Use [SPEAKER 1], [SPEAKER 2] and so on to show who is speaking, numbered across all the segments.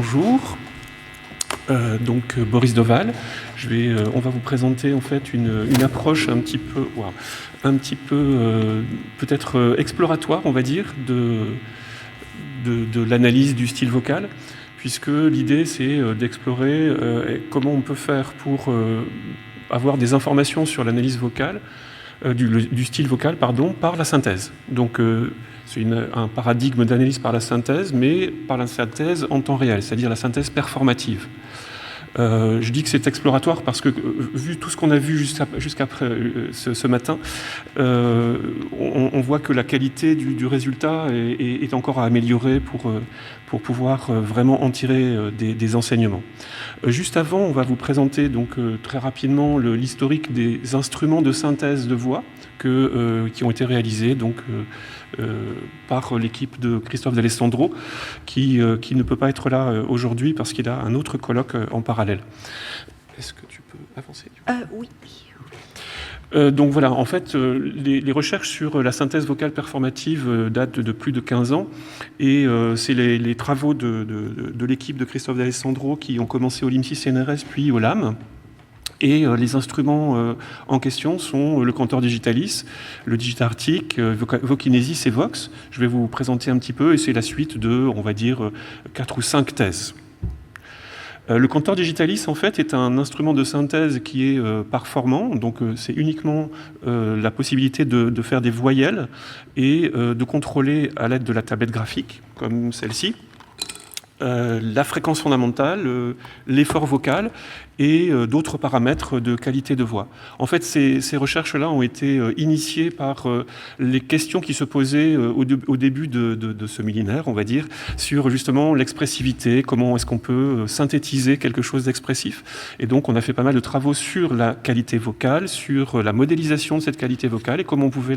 [SPEAKER 1] Bonjour. Donc Boris Doval. On va vous présenter en fait une approche un petit peu peut-être exploratoire, on va dire, de l'analyse du style vocal, puisque l'idée c'est d'explorer comment on peut faire pour avoir des informations sur l'analyse vocale, du style vocal, par la synthèse. Donc c'est un paradigme d'analyse par la synthèse, mais par la synthèse en temps réel, c'est-à-dire la synthèse performative. Je dis que c'est exploratoire parce que, vu tout ce qu'on a vu jusqu'après ce matin, on voit que la qualité du résultat est encore à améliorer pour pouvoir vraiment en tirer des enseignements. Juste avant, on va vous présenter donc très rapidement l'historique des instruments de synthèse de voix qui ont été réalisés donc, par l'équipe de Christophe D'Alessandro, qui ne peut pas être là aujourd'hui parce qu'il a un autre colloque en parallèle. Est-ce que tu peux avancer ?
[SPEAKER 2] Oui.
[SPEAKER 1] Donc voilà, en fait, les recherches sur la synthèse vocale performative datent de plus de 15 ans, et c'est les travaux de l'équipe de Christophe D'Alessandro qui ont commencé au LIMSI-CNRS puis au LAM. Et les instruments en question sont le Cantor Digitalis, le Digitartic, Vokinesis et Vox. Je vais vous présenter un petit peu, et c'est la suite de, on va dire, 4 ou 5 thèses. Le Cantor Digitalis, en fait, est un instrument de synthèse qui est performant, donc c'est uniquement la possibilité de faire des voyelles et de contrôler à l'aide de la tablette graphique, comme celle-ci, la fréquence fondamentale, l'effort vocal et d'autres paramètres de qualité de voix. En fait, ces recherches-là ont été initiées par les questions qui se posaient au début de ce millénaire, on va dire, sur justement l'expressivité, comment est-ce qu'on peut synthétiser quelque chose d'expressif. Et donc, on a fait pas mal de travaux sur la qualité vocale, sur la modélisation de cette qualité vocale et comment on pouvait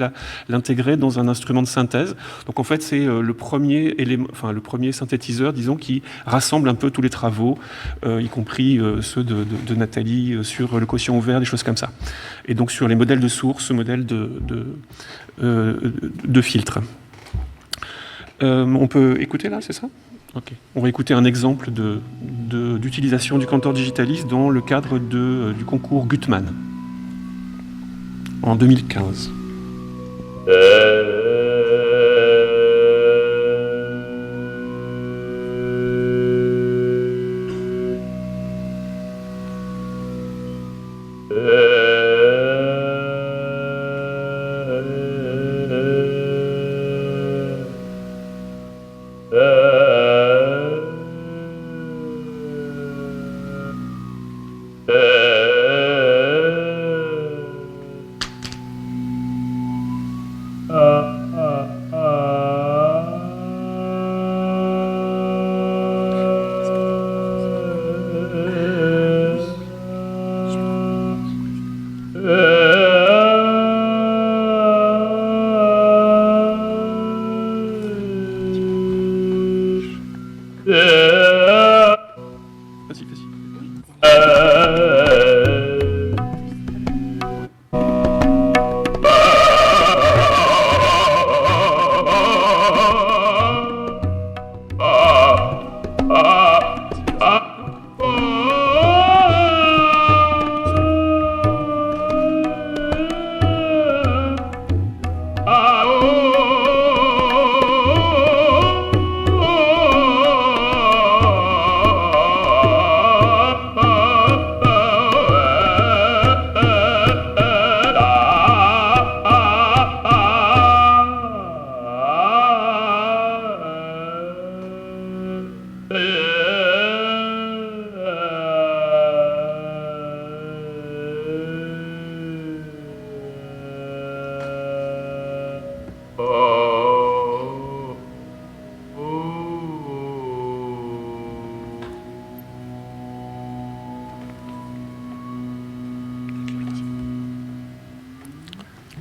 [SPEAKER 1] l'intégrer dans un instrument de synthèse. Donc, en fait, c'est le premier synthétiseur, disons, qui rassemble un peu tous les travaux, y compris ceux de Nathalie sur le quotient ouvert, des choses comme ça. Et donc sur les modèles de source, modèles de filtres. On peut écouter là, c'est ça ? Ok. On va écouter un exemple d'utilisation du Cantor Digitalis dans le cadre du concours Gutmann en 2015.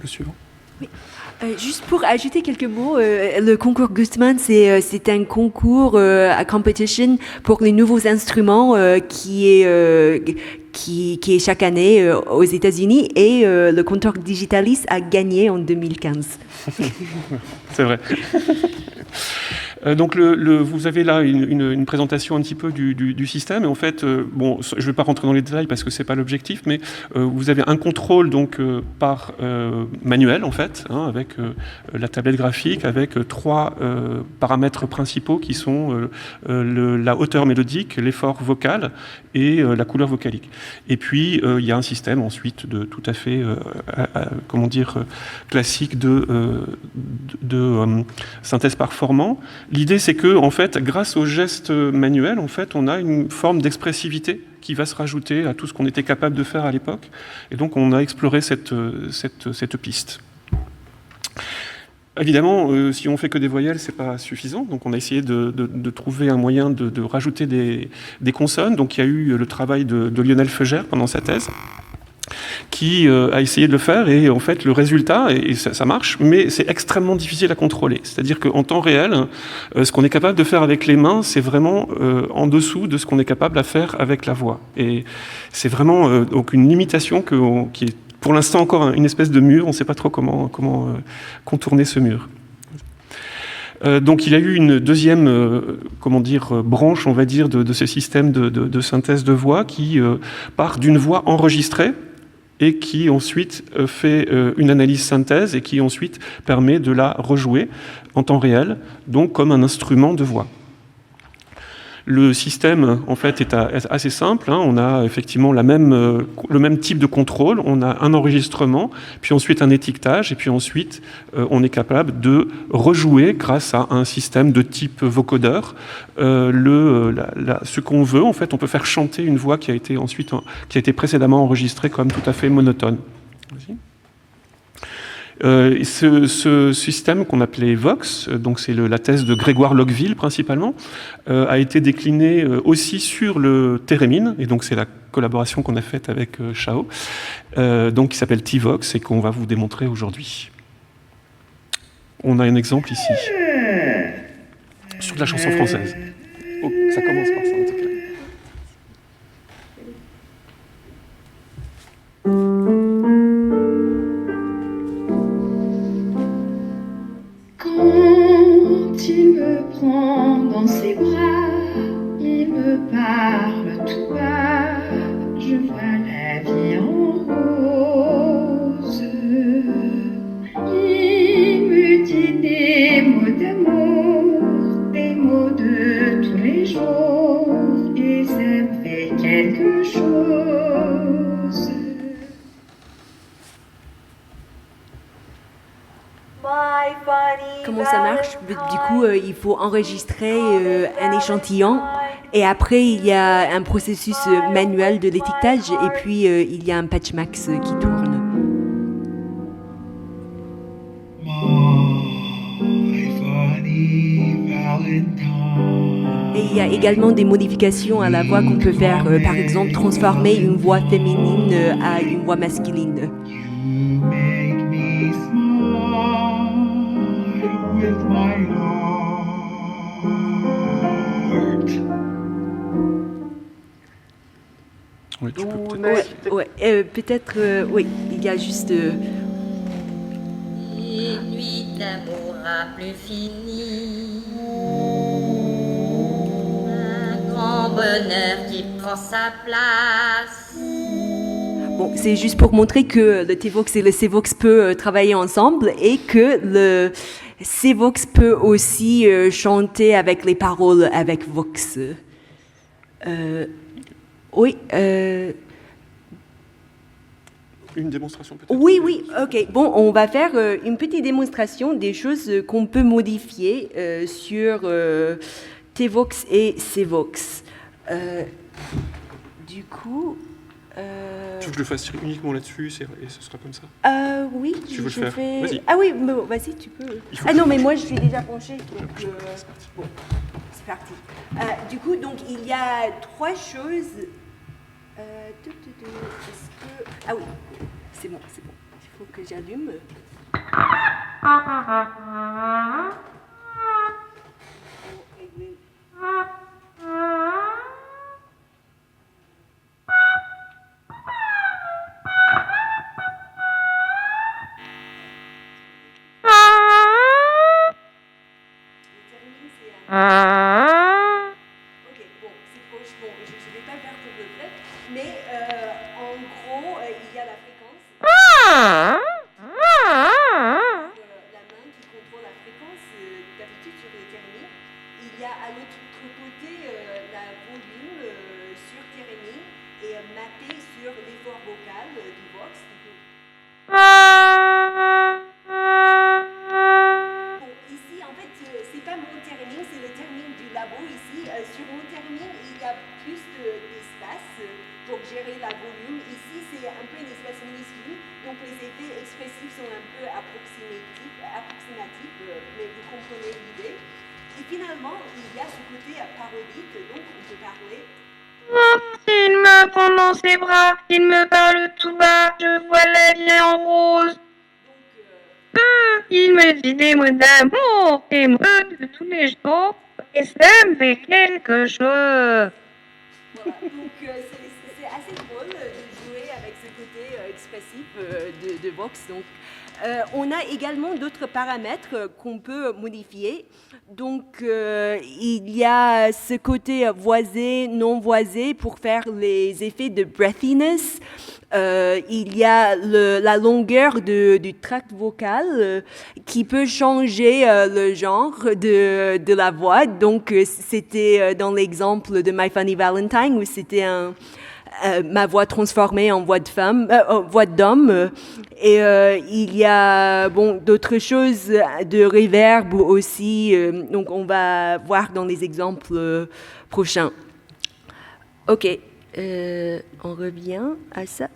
[SPEAKER 1] Le suivant.
[SPEAKER 2] Oui. Juste pour ajouter quelques mots, le concours Gutmann, c'est un concours à competition pour les nouveaux instruments qui est chaque année aux États-Unis, et le Cantor Digitalis a gagné en 2015.
[SPEAKER 1] C'est vrai. Donc vous avez là une présentation un petit peu du système. Et en fait, bon, je ne vais pas rentrer dans les détails parce que c'est pas l'objectif, mais vous avez un contrôle donc par manuel en fait, hein, avec la tablette graphique, avec trois paramètres principaux qui sont la hauteur mélodique, l'effort vocal et la couleur vocalique. Et puis il y a un système ensuite de tout à fait comment dire classique de synthèse performant. L'idée, c'est que, en fait, grâce aux gestes manuels, en fait, on a une forme d'expressivité qui va se rajouter à tout ce qu'on était capable de faire à l'époque. Et donc, on a exploré cette piste. Évidemment, si on fait que des voyelles, c'est pas suffisant. Donc, on a essayé de trouver un moyen de rajouter des consonnes. Donc, il y a eu le travail de Lionel Feugère pendant sa thèse, qui a essayé de le faire, et en fait le résultat, et ça marche, mais c'est extrêmement difficile à contrôler. C'est-à-dire qu'en temps réel, ce qu'on est capable de faire avec les mains, c'est vraiment en dessous de ce qu'on est capable de faire avec la voix. Et c'est vraiment donc une limitation qui est pour l'instant encore une espèce de mur, on ne sait pas trop comment contourner ce mur. Donc il y a eu une deuxième branche, on va dire, de ce système de synthèse de voix qui part d'une voix enregistrée et qui ensuite fait une analyse synthèse et qui ensuite permet de la rejouer en temps réel, donc comme un instrument de voix. Le système, en fait, est assez simple. Hein. On a effectivement le même type de contrôle. On a un enregistrement, puis ensuite un étiquetage, et puis ensuite, on est capable de rejouer, grâce à un système de type vocodeur, ce qu'on veut. En fait, on peut faire chanter une voix qui a été précédemment enregistrée comme tout à fait monotone. Vas-y. Ce système qu'on appelait Vox, donc c'est la thèse de Grégoire Locqueville principalement, a été décliné aussi sur le thérémine, et donc c'est la collaboration qu'on a faite avec Chao, donc qui s'appelle T-Vox et qu'on va vous démontrer aujourd'hui. On a un exemple ici, sur de la chanson française. Oh, ça commence par ça en tout cas.
[SPEAKER 3] Il me prend dans ses bras, il me parle tout bas, je vois la vie en rose. Il me dit des mots d'amour, des mots de tous les jours, et ça me fait quelque chose.
[SPEAKER 2] Comment ça marche? Du coup, il faut enregistrer un échantillon et après, il y a un processus manuel de l'étiquetage et puis il y a un patch max qui tourne. Et il y a également des modifications à la voix qu'on peut faire. Par exemple, transformer une voix féminine à une voix masculine.
[SPEAKER 3] With my heart.
[SPEAKER 1] Oui, tu peux peut-être...
[SPEAKER 2] Oui, il y a juste...
[SPEAKER 4] Une nuit d'amour à plus fini, un grand bonheur qui prend sa place.
[SPEAKER 2] Bon, c'est juste pour montrer que le T-Vox et le C-Vox peuvent travailler ensemble et que le C-Vox peut aussi chanter avec les paroles avec Vox. Oui.
[SPEAKER 1] Une démonstration peut-être?
[SPEAKER 2] Oui, ok. Bon, on va faire une petite démonstration des choses qu'on peut modifier sur T-Vox et C-Vox. Du coup...
[SPEAKER 1] Tu veux que je le fasse uniquement là-dessus et ce sera comme ça?
[SPEAKER 2] Oui,
[SPEAKER 1] tu veux le faire? Vas-y.
[SPEAKER 2] Ah oui, vas-y, tu peux. Ah non, mais moi je suis déjà penchée. Donc, bon, c'est parti. Du coup, donc il y a trois choses. Ah oui, c'est bon. Il faut que j'allume. bon, je ne vais pas faire pour le vrai, mais en gros, il y a la fréquence. La main qui contrôle la fréquence, d'habitude sur le thérémine. Il y a à l'autre côté la volume sur thérémine et mappé sur l'effort vocal du vox. Bon, ici, en fait, c'est pas mon thérémine, c'est le thérémine du labo ici. Sur mon thérémine, il y a plus d'espace pour gérer la volume. Ici, c'est un peu un espace minuscule, donc les effets expressifs sont un peu approximatifs, mais vous comprenez l'idée. Et finalement, il y a ce côté parodique, donc on peut parler.
[SPEAKER 3] Il me prend dans ses bras, il me parle tout bas, je vois la vie en rose. Il me dit des mots d'amour, des mots de tous les jours, et ça me fait quelque chose.
[SPEAKER 2] Voilà, donc c'est assez drôle de jouer avec ce côté expressif de Vox. Donc, on a également d'autres paramètres qu'on peut modifier. Donc, il y a ce côté voisé, non voisé pour faire les effets de breathiness. Il y a la longueur du tract vocal qui peut changer le genre de la voix. Donc, c'était dans l'exemple de My Funny Valentine où c'était ma voix transformée en voix de femme, voix d'homme. Et il y a d'autres choses de reverb aussi. Donc, on va voir dans les exemples prochains. OK. On revient à ça.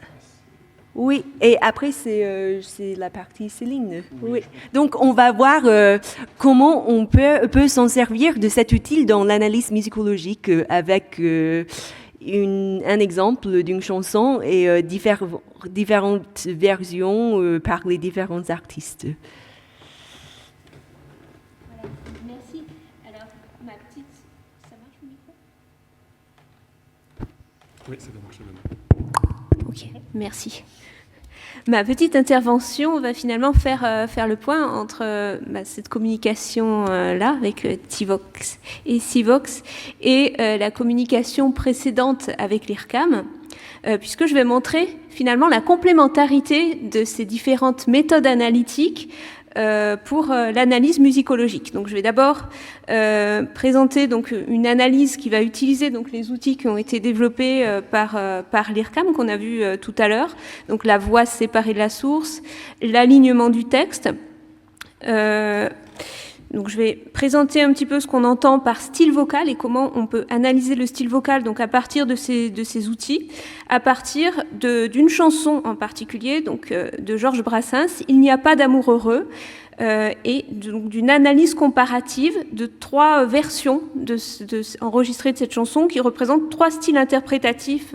[SPEAKER 2] Oui, et après, c'est la partie Céline. Oui. Donc, on va voir comment on peut s'en servir de cet outil dans l'analyse musicologique avec un exemple d'une chanson et différentes versions par les différents artistes.
[SPEAKER 5] Voilà, merci. Alors, ma petite... Ça marche le micro ?
[SPEAKER 1] Oui, ça va marcher maintenant.
[SPEAKER 5] Ok, merci. Ma petite intervention va finalement faire le point entre cette communication-là avec Tivox et Civox et la communication précédente avec l'IRCAM, puisque je vais montrer finalement la complémentarité de ces différentes méthodes analytiques pour l'analyse musicologique. Donc, je vais d'abord présenter donc une analyse qui va utiliser donc les outils qui ont été développés par l'IRCAM qu'on a vu tout à l'heure. Donc, la voix séparée de la source, l'alignement du texte. Donc, je vais présenter un petit peu ce qu'on entend par style vocal et comment on peut analyser le style vocal donc à partir de ces outils, à partir d'une chanson en particulier, donc de Georges Brassens, Il n'y a pas d'amour heureux, et donc d'une analyse comparative de 3 versions enregistrées de cette chanson qui représentent 3 styles interprétatifs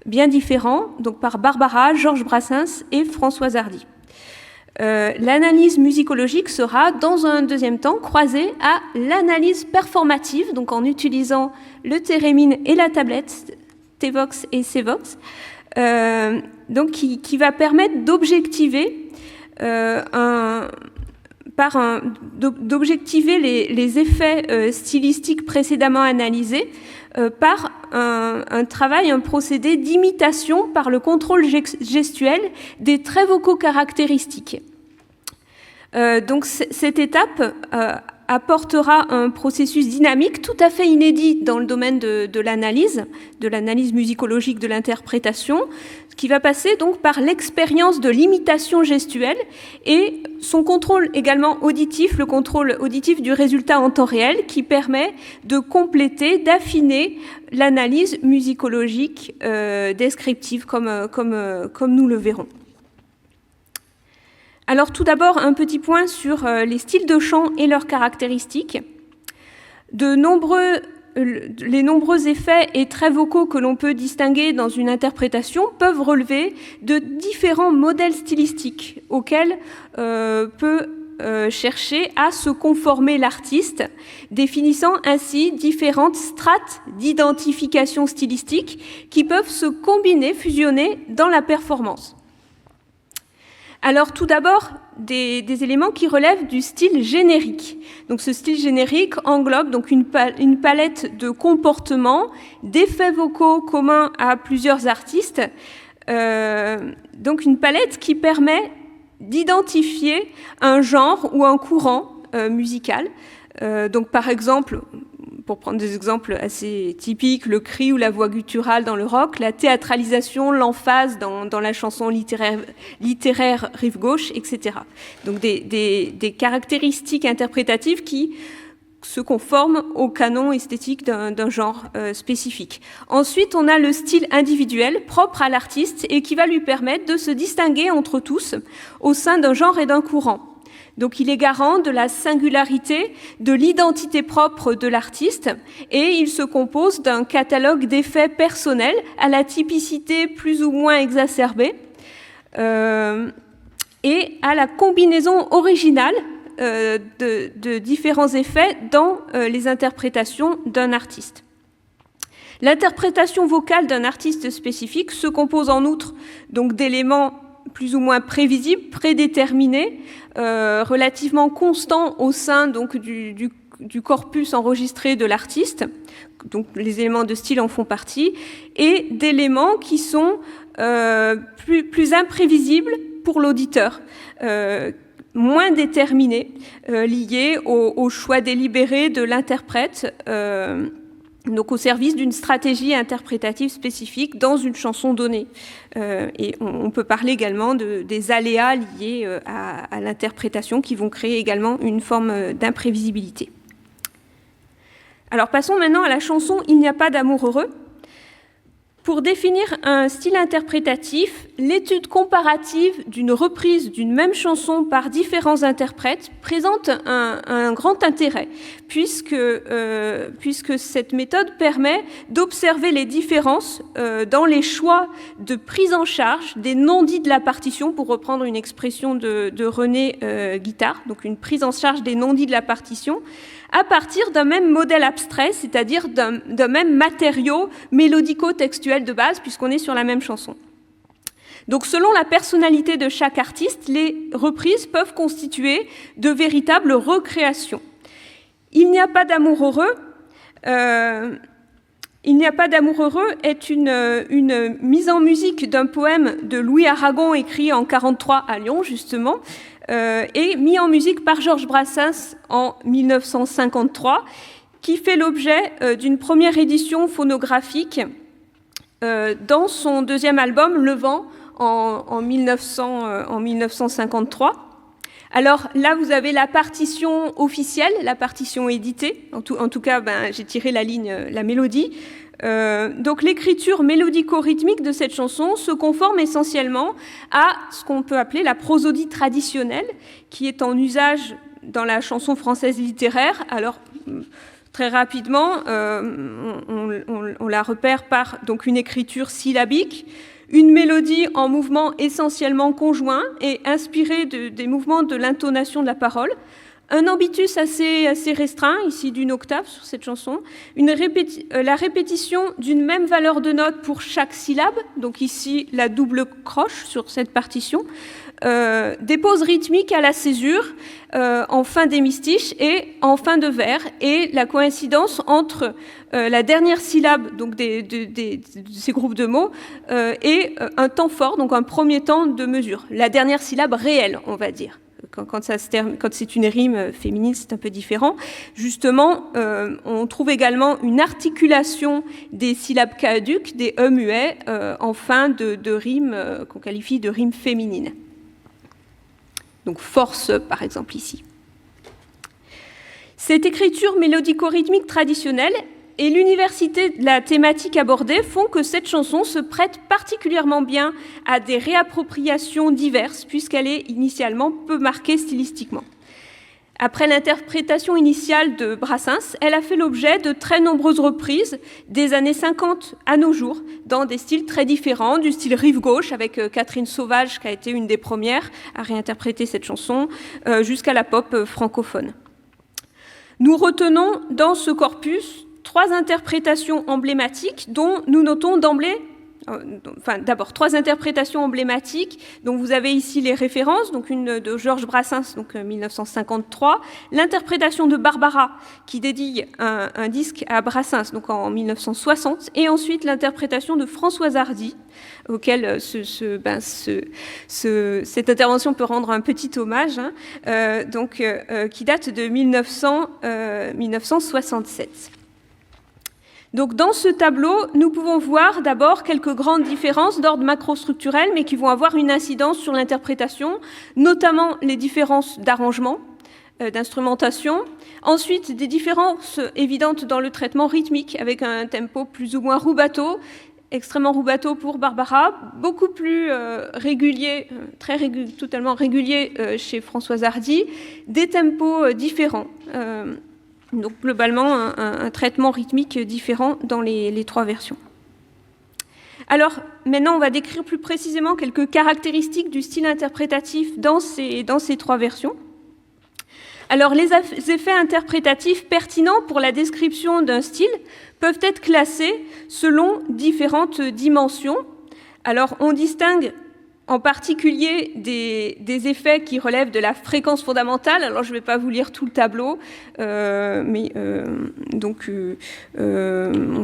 [SPEAKER 5] bien différents, donc par Barbara, Georges Brassens et Françoise Hardy. L'analyse musicologique sera, dans un deuxième temps, croisée à l'analyse performative, donc en utilisant le thérémine et la tablette, Tvox et Cvox, donc qui va permettre d'objectiver d'objectiver les effets stylistiques précédemment analysés par un travail, un procédé d'imitation par le contrôle gestuel des traits vocaux caractéristiques. Donc cette étape apportera un processus dynamique tout à fait inédit dans le domaine de l'analyse musicologique de l'interprétation, qui va passer donc par l'expérience de l'imitation gestuelle et son contrôle également auditif, le contrôle auditif du résultat en temps réel, qui permet de compléter, d'affiner l'analyse musicologique descriptive comme nous le verrons. Alors tout d'abord, un petit point sur les styles de chant et leurs caractéristiques. Les nombreux effets et traits vocaux que l'on peut distinguer dans une interprétation peuvent relever de différents modèles stylistiques auxquels peut chercher à se conformer l'artiste, définissant ainsi différentes strates d'identification stylistique qui peuvent se combiner, fusionner dans la performance. Alors tout d'abord, des éléments qui relèvent du style générique. Donc ce style générique englobe donc une palette de comportements, d'effets vocaux communs à plusieurs artistes, donc une palette qui permet d'identifier un genre ou un courant musical. Donc par exemple, pour prendre des exemples assez typiques, le cri ou la voix gutturale dans le rock, la théâtralisation, l'emphase dans la chanson littéraire rive gauche, etc. Donc des caractéristiques interprétatives qui se conforment au canon esthétique d'un genre spécifique. Ensuite, on a le style individuel propre à l'artiste et qui va lui permettre de se distinguer entre tous au sein d'un genre et d'un courant. Donc il est garant de la singularité, de l'identité propre de l'artiste et il se compose d'un catalogue d'effets personnels à la typicité plus ou moins exacerbée et à la combinaison originale de différents effets dans les interprétations d'un artiste. L'interprétation vocale d'un artiste spécifique se compose en outre donc d'éléments plus ou moins prévisibles, prédéterminés, relativement constants au sein donc du corpus enregistré de l'artiste, donc les éléments de style en font partie, et d'éléments qui sont plus imprévisibles pour l'auditeur, moins déterminés, liés au choix délibéré de l'interprète, donc au service d'une stratégie interprétative spécifique dans une chanson donnée. Et on peut parler également des aléas liés à l'interprétation qui vont créer également une forme d'imprévisibilité. Alors passons maintenant à la chanson « Il n'y a pas d'amour heureux ». Pour définir un style interprétatif, l'étude comparative d'une reprise d'une même chanson par différents interprètes présente un grand intérêt, puisque cette méthode permet d'observer les différences dans les choix de prise en charge des non-dits de la partition, pour reprendre une expression de René Guittard, donc une prise en charge des non-dits de la partition, à partir d'un même modèle abstrait, c'est-à-dire d'un même matériau mélodico-textuel de base, puisqu'on est sur la même chanson. Donc selon la personnalité de chaque artiste, les reprises peuvent constituer de véritables recréations. Il n'y a pas d'amour heureux. Il n'y a pas d'amour heureux est une mise en musique d'un poème de Louis Aragon écrit en 1943 à Lyon, justement, et mis en musique par Georges Brassens en 1953, qui fait l'objet d'une première édition phonographique dans son deuxième album, Le Vent, en 1953. Alors là, vous avez la partition officielle, la partition éditée. En tout cas, j'ai tiré la mélodie. Donc l'écriture mélodico-rythmique de cette chanson se conforme essentiellement à ce qu'on peut appeler la prosodie traditionnelle, qui est en usage dans la chanson française littéraire. Alors très rapidement, on la repère par donc une écriture syllabique, une mélodie en mouvement essentiellement conjoint et inspirée des mouvements de l'intonation de la parole, un ambitus assez restreint, ici d'une octave sur cette chanson, la répétition d'une même valeur de note pour chaque syllabe, donc ici la double croche sur cette partition, des pauses rythmiques à la césure, en fin d'hémistiche et en fin de vers, et la coïncidence entre la dernière syllabe donc de ces groupes de mots et un temps fort, donc un premier temps de mesure, la dernière syllabe réelle, on va dire. Quand c'est une rime féminine, c'est un peu différent. Justement, on trouve également une articulation des syllabes caduques, des e muets, en fin de rime qu'on qualifie de rime féminine. Donc force, par exemple, ici. Cette écriture mélodico-rythmique traditionnelle et l'université de la thématique abordée font que cette chanson se prête particulièrement bien à des réappropriations diverses, puisqu'elle est initialement peu marquée stylistiquement. Après l'interprétation initiale de Brassens, elle a fait l'objet de très nombreuses reprises des années 50 à nos jours, dans des styles très différents, du style rive gauche, avec Catherine Sauvage, qui a été une des premières à réinterpréter cette chanson, jusqu'à la pop francophone. Nous retenons dans ce corpus 3 interprétations emblématiques dont nous notons d'emblée enfin d'abord 3 interprétations emblématiques. Donc vous avez ici les références, donc une de Georges Brassens, donc 1953, l'interprétation de Barbara qui dédie un disque à Brassens, donc en 1960, et ensuite l'interprétation de Françoise Hardy, auquel cette intervention peut rendre un petit hommage, qui date de 1967. Donc dans ce tableau, nous pouvons voir d'abord quelques grandes différences d'ordre macrostructurel, mais qui vont avoir une incidence sur l'interprétation, notamment les différences d'arrangement, d'instrumentation. Ensuite, des différences évidentes dans le traitement rythmique, avec un tempo plus ou moins rubato, extrêmement rubato pour Barbara, beaucoup plus régulier, totalement régulier chez Françoise Hardy, des tempos différents. Donc globalement, un traitement rythmique différent dans les 3 versions. Alors maintenant, on va décrire plus précisément quelques caractéristiques du style interprétatif dans ces 3 versions. Alors les effets interprétatifs pertinents pour la description d'un style peuvent être classés selon différentes dimensions. Alors on distingue en particulier des effets qui relèvent de la fréquence fondamentale. Alors je ne vais pas vous lire tout le tableau, on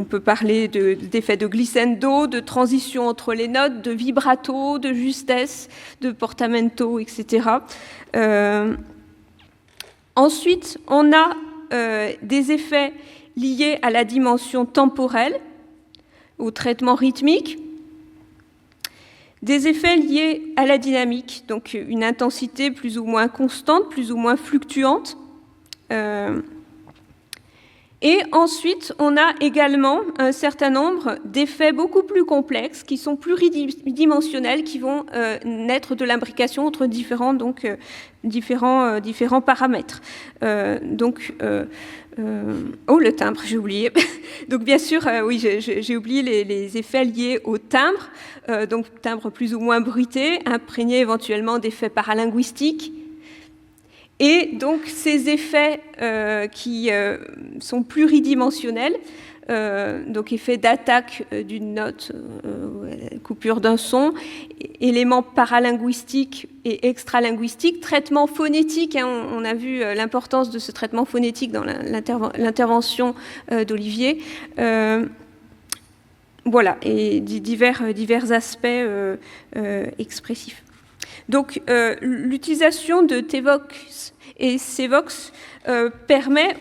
[SPEAKER 5] peut parler d'effets de glissando, de transition entre les notes, de vibrato, de justesse, de portamento, etc. Ensuite, on a des effets liés à la dimension temporelle, au traitement rythmique, des effets liés à la dynamique, donc une intensité plus ou moins constante, plus ou moins fluctuante. Et ensuite, on a également un certain nombre d'effets beaucoup plus complexes, qui sont pluridimensionnels, qui vont naître de l'imbrication entre différents paramètres. Le timbre, j'ai oublié. Donc bien sûr, oui, j'ai oublié les effets liés au timbre, donc timbre plus ou moins bruité, imprégné éventuellement d'effets paralinguistiques. Et donc ces effets qui sont pluridimensionnels, donc effet d'attaque d'une note, coupure d'un son, éléments paralinguistiques et extralinguistiques, traitement phonétique, on a vu l'importance de ce traitement phonétique dans l'intervention d'Olivier. Voilà, et divers aspects expressifs. Donc l'utilisation de TVOX et CVOX permet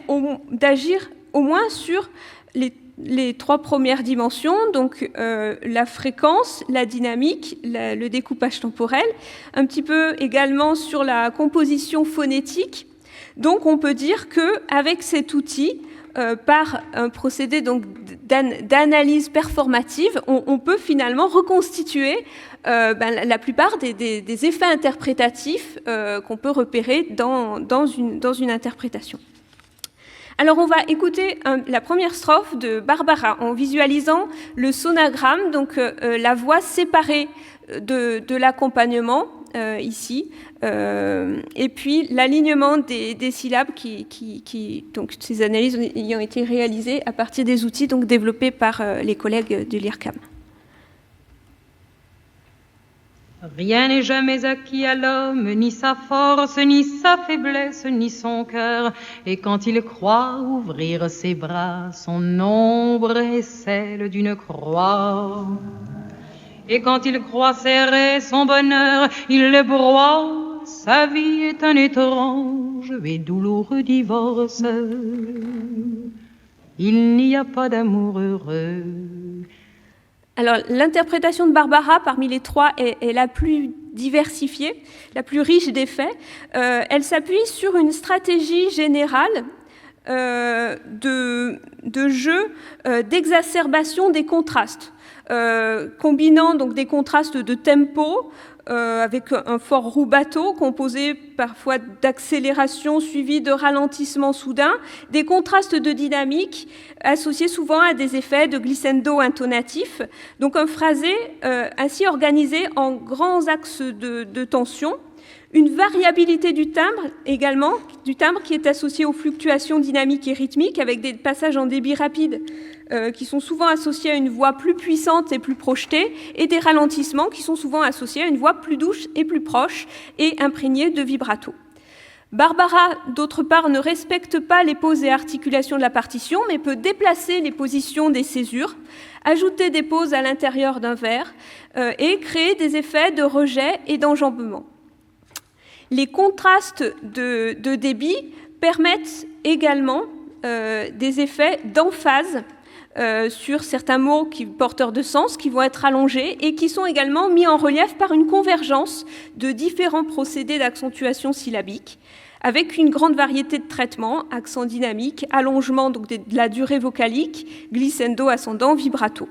[SPEAKER 5] d'agir au moins sur les 3 premières dimensions, donc la fréquence, la dynamique, le découpage temporel, un petit peu également sur la composition phonétique. Donc on peut dire qu'avec cet outil, par un procédé donc d'analyse performative, on peut finalement reconstituer la plupart des effets interprétatifs qu'on peut repérer dans une interprétation. Alors on va écouter la première strophe de Barbara en visualisant le sonagramme, donc la voix séparée de l'accompagnement ici, et puis l'alignement des syllabes donc ces analyses ayant été réalisées à partir des outils donc développés par les collègues de l'IRCAM.
[SPEAKER 6] Rien n'est jamais acquis à l'homme, ni sa force, ni sa faiblesse, ni son cœur. Et quand il croit ouvrir ses bras, son ombre est celle d'une croix. Et quand il croit serrer son bonheur, il le broie. Sa vie est un étrange et douloureux divorce. Il n'y a pas d'amour heureux.
[SPEAKER 5] Alors, l'interprétation de Barbara, parmi les 3, est la plus diversifiée, la plus riche d'effets. Elle s'appuie sur une stratégie générale de jeu d'exacerbation des contrastes, combinant donc des contrastes de tempo avec un fort rubato composé parfois d'accélération suivi de ralentissement soudain, des contrastes de dynamique associés souvent à des effets de glissando intonatif, donc un phrasé ainsi organisé en grands axes de tension, Une variabilité du timbre également, qui est associée aux fluctuations dynamiques et rythmiques, avec des passages en débit rapide qui sont souvent associés à une voix plus puissante et plus projetée, et des ralentissements qui sont souvent associés à une voix plus douce et plus proche et imprégnée de vibrato. Barbara, d'autre part, ne respecte pas les pauses et articulations de la partition, mais peut déplacer les positions des césures, ajouter des pauses à l'intérieur d'un vers et créer des effets de rejet et d'enjambement. Les contrastes de débit permettent également des effets d'emphase sur certains mots porteurs de sens qui vont être allongés et qui sont également mis en relief par une convergence de différents procédés d'accentuation syllabique, avec une grande variété de traitements, accent dynamique, allongement donc de la durée vocalique, glissando, ascendant, vibrato.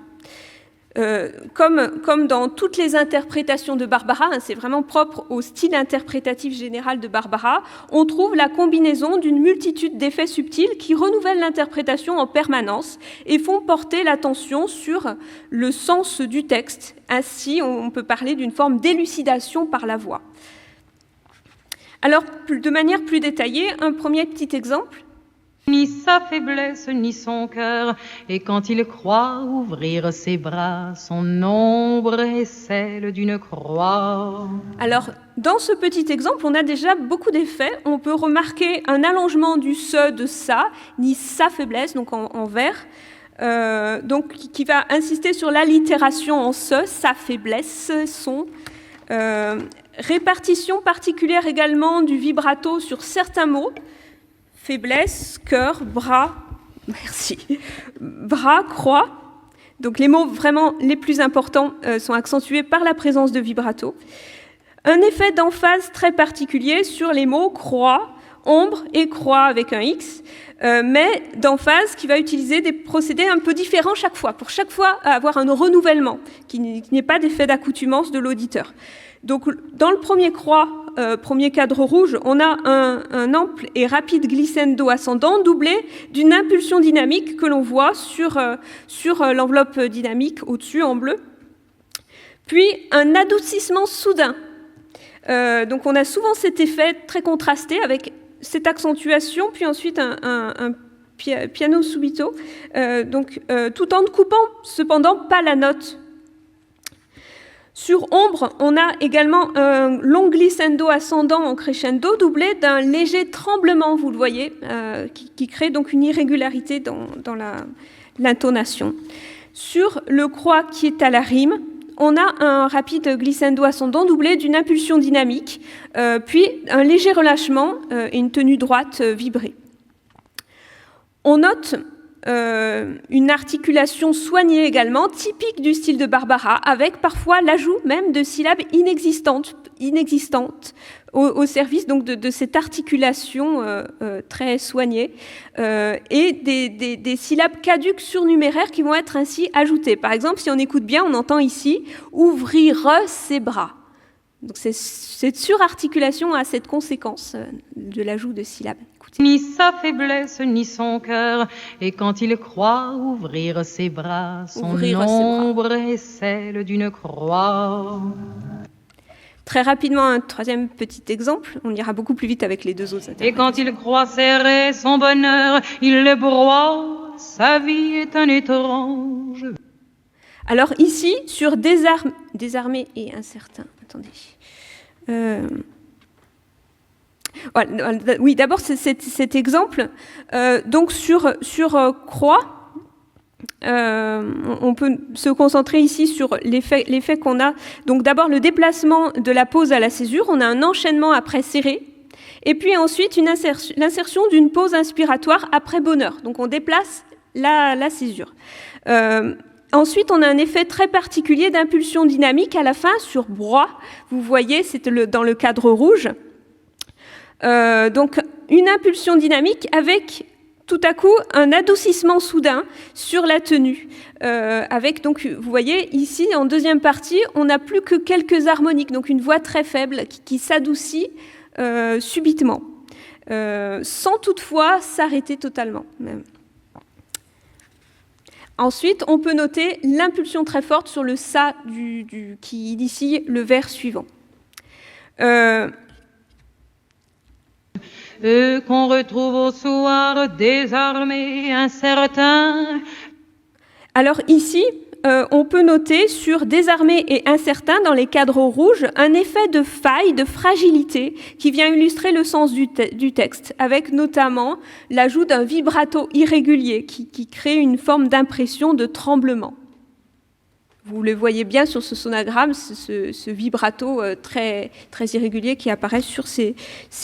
[SPEAKER 5] Comme dans toutes les interprétations de Barbara, c'est vraiment propre au style interprétatif général de Barbara, on trouve la combinaison d'une multitude d'effets subtils qui renouvellent l'interprétation en permanence et font porter l'attention sur le sens du texte. Ainsi, on peut parler d'une forme d'élucidation par la voix. Alors, de manière plus détaillée, un premier petit exemple.
[SPEAKER 6] Ni sa faiblesse, ni son cœur, et quand il croit ouvrir ses bras, son ombre est celle d'une croix.
[SPEAKER 5] Alors, dans ce petit exemple, on a déjà beaucoup d'effets. On peut remarquer un allongement du se de sa, ni sa faiblesse, donc en vers, donc qui va insister sur l'allitération en se, sa faiblesse, son. Répartition particulière également du vibrato sur certains mots. Faiblesse, cœur, bras, merci, bras, croix. Donc les mots vraiment les plus importants sont accentués par la présence de vibrato. Un effet d'emphase très particulier sur les mots croix, ombre et croix avec un X, mais d'emphase qui va utiliser des procédés un peu différents chaque fois, pour chaque fois avoir un renouvellement, qui n'est pas d'effet d'accoutumance de l'auditeur. Donc dans le premier croix, premier cadre rouge, on a un ample et rapide glissando ascendant doublé d'une impulsion dynamique que l'on voit sur l'enveloppe dynamique au-dessus en bleu. Puis un adoucissement soudain. Donc on a souvent cet effet très contrasté avec cette accentuation, puis ensuite un piano subito, tout en ne coupant cependant pas la note. Sur ombre, on a également un long glissando ascendant en crescendo doublé d'un léger tremblement, vous le voyez, qui crée donc une irrégularité dans l'intonation. Sur le croix qui est à la rime, on a un rapide glissando ascendant doublé d'une impulsion dynamique, puis un léger relâchement et une tenue droite vibrée. On note une articulation soignée également, typique du style de Barbara, avec parfois l'ajout même de syllabes inexistantes au service donc de cette articulation très soignée, et des syllabes caduques surnuméraires qui vont être ainsi ajoutées. Par exemple, si on écoute bien, on entend ici « ouvrir ses bras ». Donc cette surarticulation a cette conséquence de l'ajout de syllabes.
[SPEAKER 6] Ni sa faiblesse, ni son cœur, et quand il croit ouvrir ses bras, son ombre est celle d'une croix.
[SPEAKER 5] Très rapidement, un troisième petit exemple. On ira beaucoup plus vite avec les deux autres.
[SPEAKER 6] Et quand il croit serrer son bonheur, il le broie, sa vie est un étrange.
[SPEAKER 5] Alors ici, sur désarmé et incertain. Attendez. Oui, d'abord cet exemple. Donc sur croix, on peut se concentrer ici sur l'effet qu'on a. Donc d'abord le déplacement de la pause à la césure, on a un enchaînement après serré, et puis ensuite l'insertion d'une pause inspiratoire après bonheur. Donc on déplace la césure. Ensuite, on a un effet très particulier d'impulsion dynamique à la fin sur broie. Vous voyez, c'est dans le cadre rouge. Donc une impulsion dynamique avec tout à coup un adoucissement soudain sur la tenue, avec donc vous voyez ici en deuxième partie on n'a plus que quelques harmoniques, donc une voix très faible qui s'adoucit subitement, sans toutefois s'arrêter totalement. Ensuite, on peut noter l'impulsion très forte sur le sa qui initie le vers suivant.
[SPEAKER 6] eux qu'on retrouve au soir désarmés, incertains.
[SPEAKER 5] Alors ici, on peut noter sur désarmé et incertain dans les cadres rouges un effet de faille, de fragilité qui vient illustrer le sens du texte, avec notamment l'ajout d'un vibrato irrégulier qui crée une forme d'impression de tremblement. Vous le voyez bien sur ce sonogramme, ce vibrato très, très irrégulier qui apparaît sur ces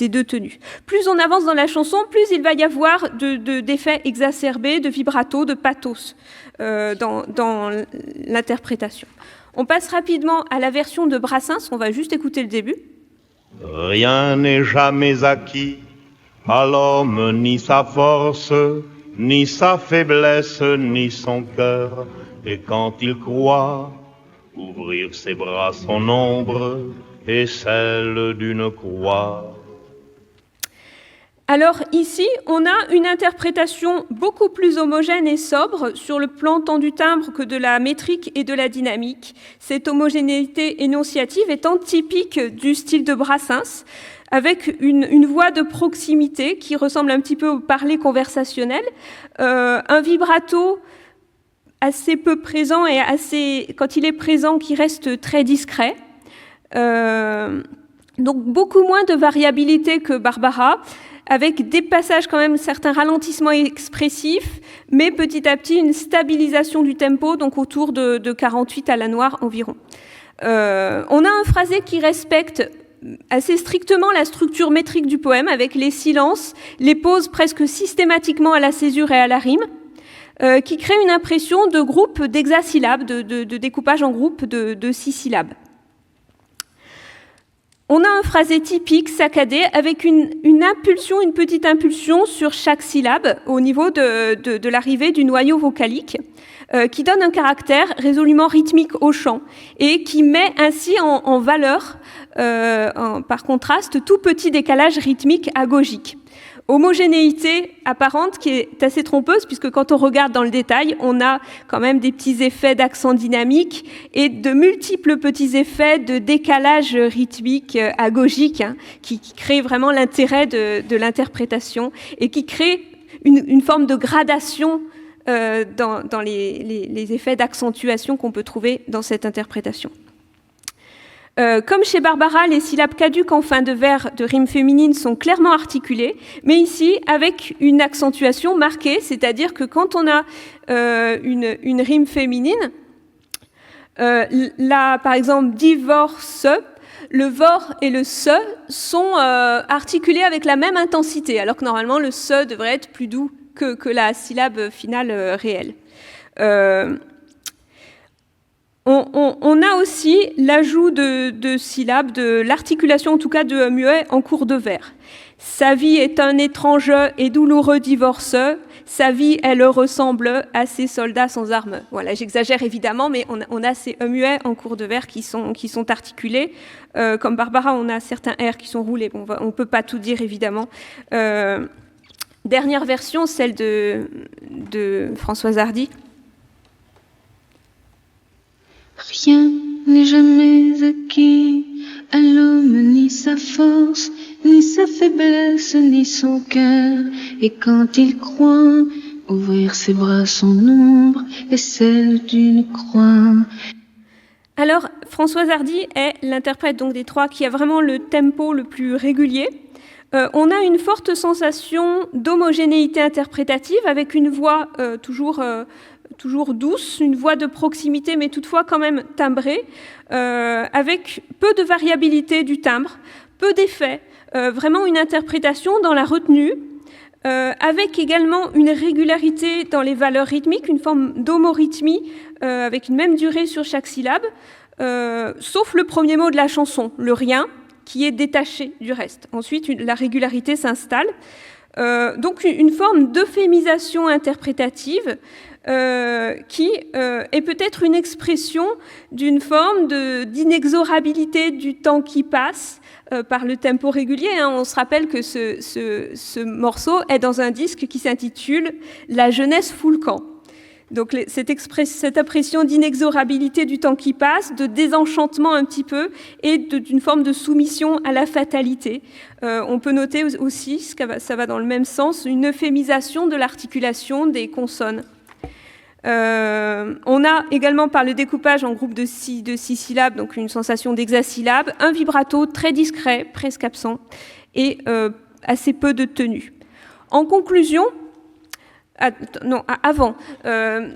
[SPEAKER 5] deux tenues. Plus on avance dans la chanson, plus il va y avoir d'effets exacerbés, de vibrato, de pathos dans l'interprétation. On passe rapidement à la version de Brassens, on va juste écouter le début.
[SPEAKER 7] Rien n'est jamais acquis à l'homme, ni sa force, ni sa faiblesse, ni son cœur. Et quand il croit ouvrir ses bras, son ombre est celle d'une croix.
[SPEAKER 5] Alors ici, on a une interprétation beaucoup plus homogène et sobre sur le plan tant du timbre que de la métrique et de la dynamique. Cette homogénéité énonciative étant typique du style de Brassens, avec une voix de proximité qui ressemble un petit peu au parler conversationnel, un vibrato assez peu présent et quand il est présent, qui reste très discret. Donc beaucoup moins de variabilité que Barbara, avec des passages quand même, certains ralentissements expressifs, mais petit à petit une stabilisation du tempo, donc autour de 48 à la noire environ. On a un phrasé qui respecte assez strictement la structure métrique du poème, avec les silences, les pauses presque systématiquement à la césure et à la rime, qui crée une impression de groupe d'hexasyllabes, de découpage en groupe de 6 syllabes. On a un phrasé typique, saccadé, avec une impulsion, une petite impulsion sur chaque syllabe au niveau de l'arrivée du noyau vocalique, qui donne un caractère résolument rythmique au chant et qui met ainsi en valeur, par contraste, tout petit décalage rythmique agogique. Homogénéité apparente qui est assez trompeuse, puisque quand on regarde dans le détail, on a quand même des petits effets d'accent dynamique et de multiples petits effets de décalage rythmique agogique, qui créent vraiment l'intérêt de l'interprétation et qui créent une forme de gradation dans les effets d'accentuation qu'on peut trouver dans cette interprétation. Comme chez Barbara, les syllabes caduques en fin de vers de rime féminine sont clairement articulées, mais ici avec une accentuation marquée, c'est-à-dire que quand on a une rime féminine, là par exemple divorce, le vor et le se sont articulés avec la même intensité, alors que normalement le se devrait être plus doux que la syllabe finale réelle. On a aussi l'ajout de syllabes, de l'articulation en tout cas de muet en cours de vers. Sa vie est un étrange et douloureux divorce, sa vie elle ressemble à ces soldats sans armes. Voilà, j'exagère évidemment, mais on a ces muets en cours de vers qui sont articulés. Comme Barbara, on a certains R qui sont roulés. Bon, on ne peut pas tout dire évidemment. Dernière version, celle de Françoise Hardy.
[SPEAKER 8] Rien n'est jamais acquis à l'homme, ni sa force, ni sa faiblesse, ni son cœur. Et quand il croit ouvrir ses bras, son ombre est celle d'une croix.
[SPEAKER 5] Alors, Françoise Hardy est l'interprète donc des trois qui a vraiment le tempo le plus régulier. On a une forte sensation d'homogénéité interprétative avec une voix toujours douce, une voix de proximité, mais toutefois quand même timbrée, avec peu de variabilité du timbre, peu d'effets, vraiment une interprétation dans la retenue, avec également une régularité dans les valeurs rythmiques, une forme d'homorythmie, avec une même durée sur chaque syllabe, sauf le premier mot de la chanson, le rien, qui est détaché du reste. Ensuite, la régularité s'installe. Donc une forme d'euphémisation interprétative qui est peut-être une expression d'une forme d'inexorabilité du temps qui passe par le tempo régulier. On se rappelle que ce morceau est dans un disque qui s'intitule « La jeunesse fout le camp ». Donc cette impression d'inexorabilité du temps qui passe, de désenchantement un petit peu, et d'une forme de soumission à la fatalité. On peut noter aussi, ça va dans le même sens, une euphémisation de l'articulation des consonnes. On a également par le découpage en groupe de six syllabes, donc une sensation d'hexasyllabe, un vibrato très discret, presque absent, et assez peu de tenue. En conclusion,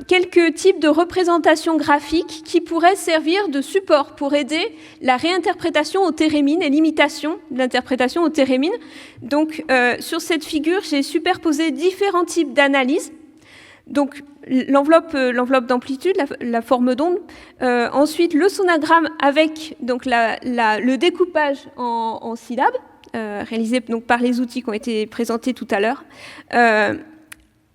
[SPEAKER 5] quelques types de représentations graphiques qui pourraient servir de support pour aider la réinterprétation au thérémine et l'imitation de l'interprétation au thérémine. Donc, sur cette figure, j'ai superposé différents types d'analyses. Donc, l'enveloppe d'amplitude, la forme d'onde. Ensuite, le sonogramme avec donc, le découpage en syllabes, réalisé donc, par les outils qui ont été présentés tout à l'heure.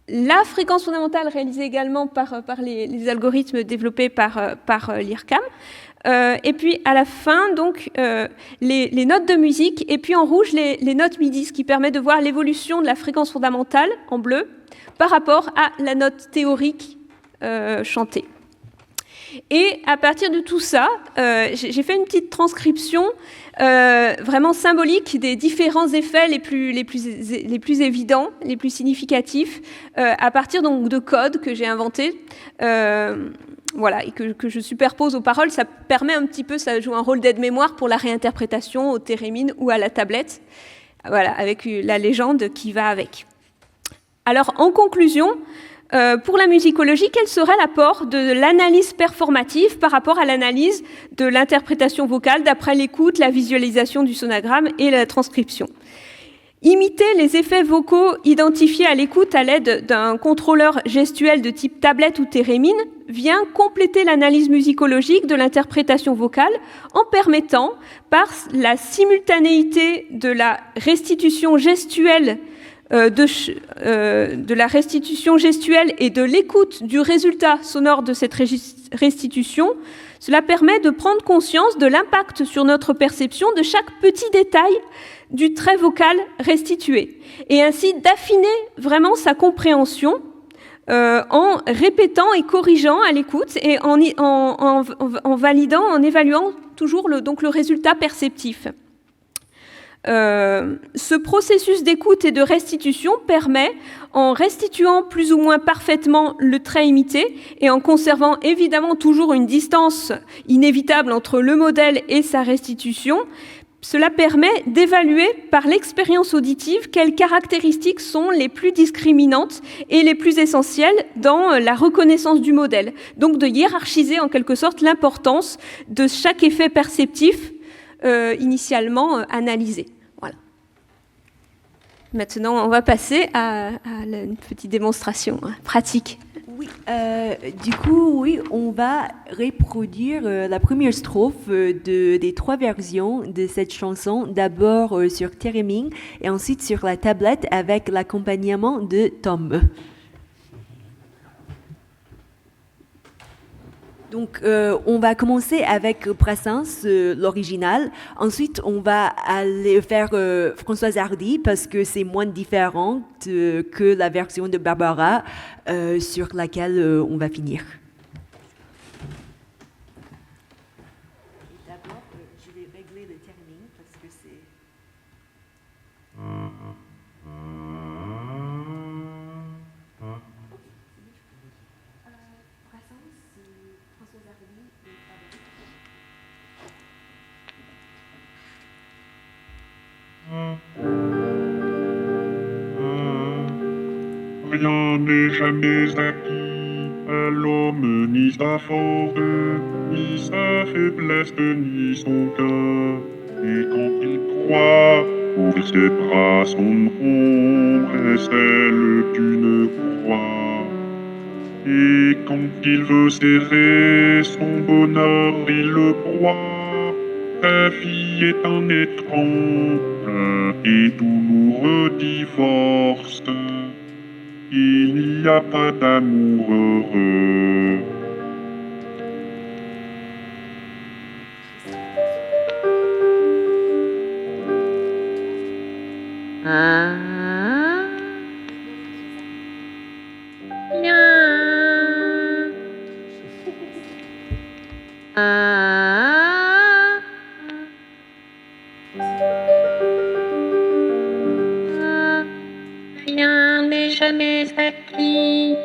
[SPEAKER 5] La fréquence fondamentale réalisée également par les algorithmes développés par l'IRCAM. Et puis à la fin, donc, les notes de musique, et puis en rouge, les notes MIDI, ce qui permet de voir l'évolution de la fréquence fondamentale, en bleu, par rapport à la note théorique chantée. Et à partir de tout ça, j'ai fait une petite transcription vraiment symbolique des différents effets les plus évidents, les plus significatifs, à partir donc de codes que j'ai inventés, voilà, et que je superpose aux paroles. Ça permet un petit peu, ça joue un rôle d'aide-mémoire pour la réinterprétation au thérémine ou à la tablette, voilà, avec la légende qui va avec. Alors, en conclusion, pour la musicologie, quel serait l'apport de l'analyse performative par rapport à l'analyse de l'interprétation vocale d'après l'écoute, la visualisation du sonogramme et la transcription? Imiter les effets vocaux identifiés à l'écoute à l'aide d'un contrôleur gestuel de type tablette ou thérémine vient compléter l'analyse musicologique de l'interprétation vocale en permettant, par la simultanéité de la restitution gestuelle de la restitution gestuelle et de l'écoute du résultat sonore de cette restitution, cela permet de prendre conscience de l'impact sur notre perception de chaque petit détail du trait vocal restitué, et ainsi d'affiner vraiment sa compréhension en répétant et corrigeant à l'écoute et en validant, en évaluant toujours donc le résultat perceptif. Ce processus d'écoute et de restitution permet, en restituant plus ou moins parfaitement le trait imité et en conservant évidemment toujours une distance inévitable entre le modèle et sa restitution, cela permet d'évaluer par l'expérience auditive quelles caractéristiques sont les plus discriminantes et les plus essentielles dans la reconnaissance du modèle. Donc de hiérarchiser en quelque sorte l'importance de chaque effet perceptif initialement analysé. Voilà. Maintenant, on va passer à une petite démonstration pratique.
[SPEAKER 2] Oui, du coup, oui, on va reproduire la première strophe des 3 versions de cette chanson, d'abord sur thérémine et ensuite sur la tablette avec l'accompagnement de Tom. Donc, on va commencer avec Brassens, l'original. Ensuite, on va aller faire Françoise Hardy parce que c'est moins différent que la version de Barbara sur laquelle on va finir. D'abord, je vais régler le timing parce que c'est...
[SPEAKER 9] Rien n'est jamais acquis à l'homme, ni sa force, ni sa faiblesse, ni son cœur. Et quand il croit ouvrir ses bras, son ombre est celle d'une croix. Et quand il veut serrer son bonheur, il le broie. Ta fille est un étrange et tout nous redivorce. Il n'y a pas d'amour heureux.
[SPEAKER 4] Bien. Rien n'est jamais acquis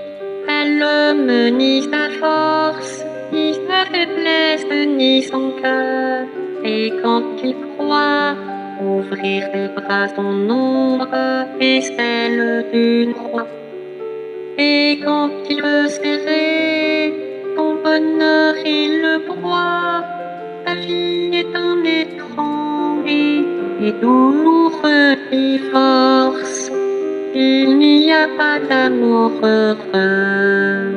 [SPEAKER 4] à l'homme, ni sa force, ni sa faiblesse, ni son cœur. Et quand il croit ouvrir ses bras, son ombre est celle d'une croix. Et quand il veut serrer son bonheur, il le broie. Sa vie est un étranger et douloureux divorce. Il n'y a pas d'amour heureux.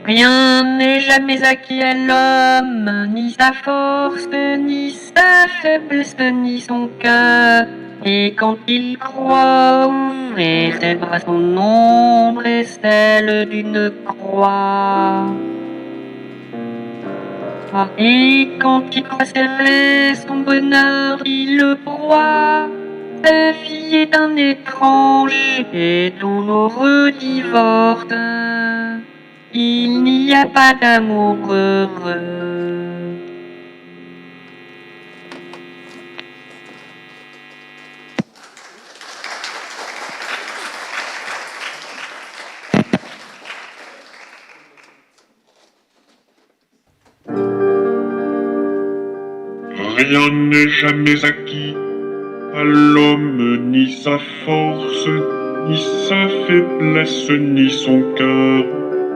[SPEAKER 4] Rien n'est jamais acquis à l'homme, ni sa force, ni sa faiblesse, ni son cœur. Et quand il croit ouvrir ses bras, son ombre est celle d'une croix. Et quand il croit serrer son bonheur, il le broie. Sa vie est un étrange et douloureux divorce. Il n'y a pas d'amour heureux.
[SPEAKER 9] Rien n'est jamais acquis à l'homme, ni sa force, ni sa faiblesse, ni son cœur.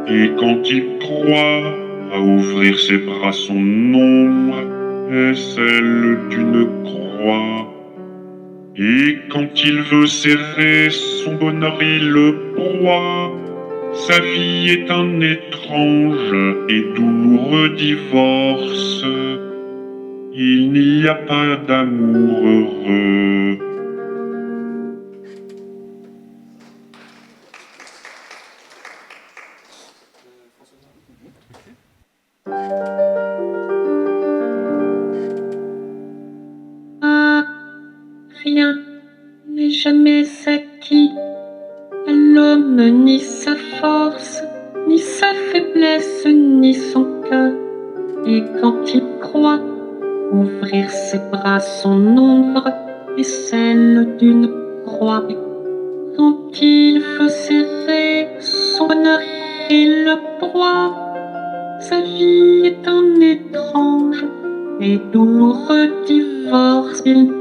[SPEAKER 9] Et quand il croit à ouvrir ses bras, son ombre est celle d'une croix. Et quand il veut serrer son bonheur, il le broie. Sa vie est un étrange et douloureux divorce. Il n'y a pas d'amour heureux.
[SPEAKER 4] Rien n'est jamais acquis à l'homme, ni sa force, ni sa faiblesse, ni son cœur. Et quand il croit ouvrir ses bras, son ombre est celle d'une croix. Et quand il veut serrer son bonheur, il le broie. Sa vie est un étrange et douloureux divorce. Il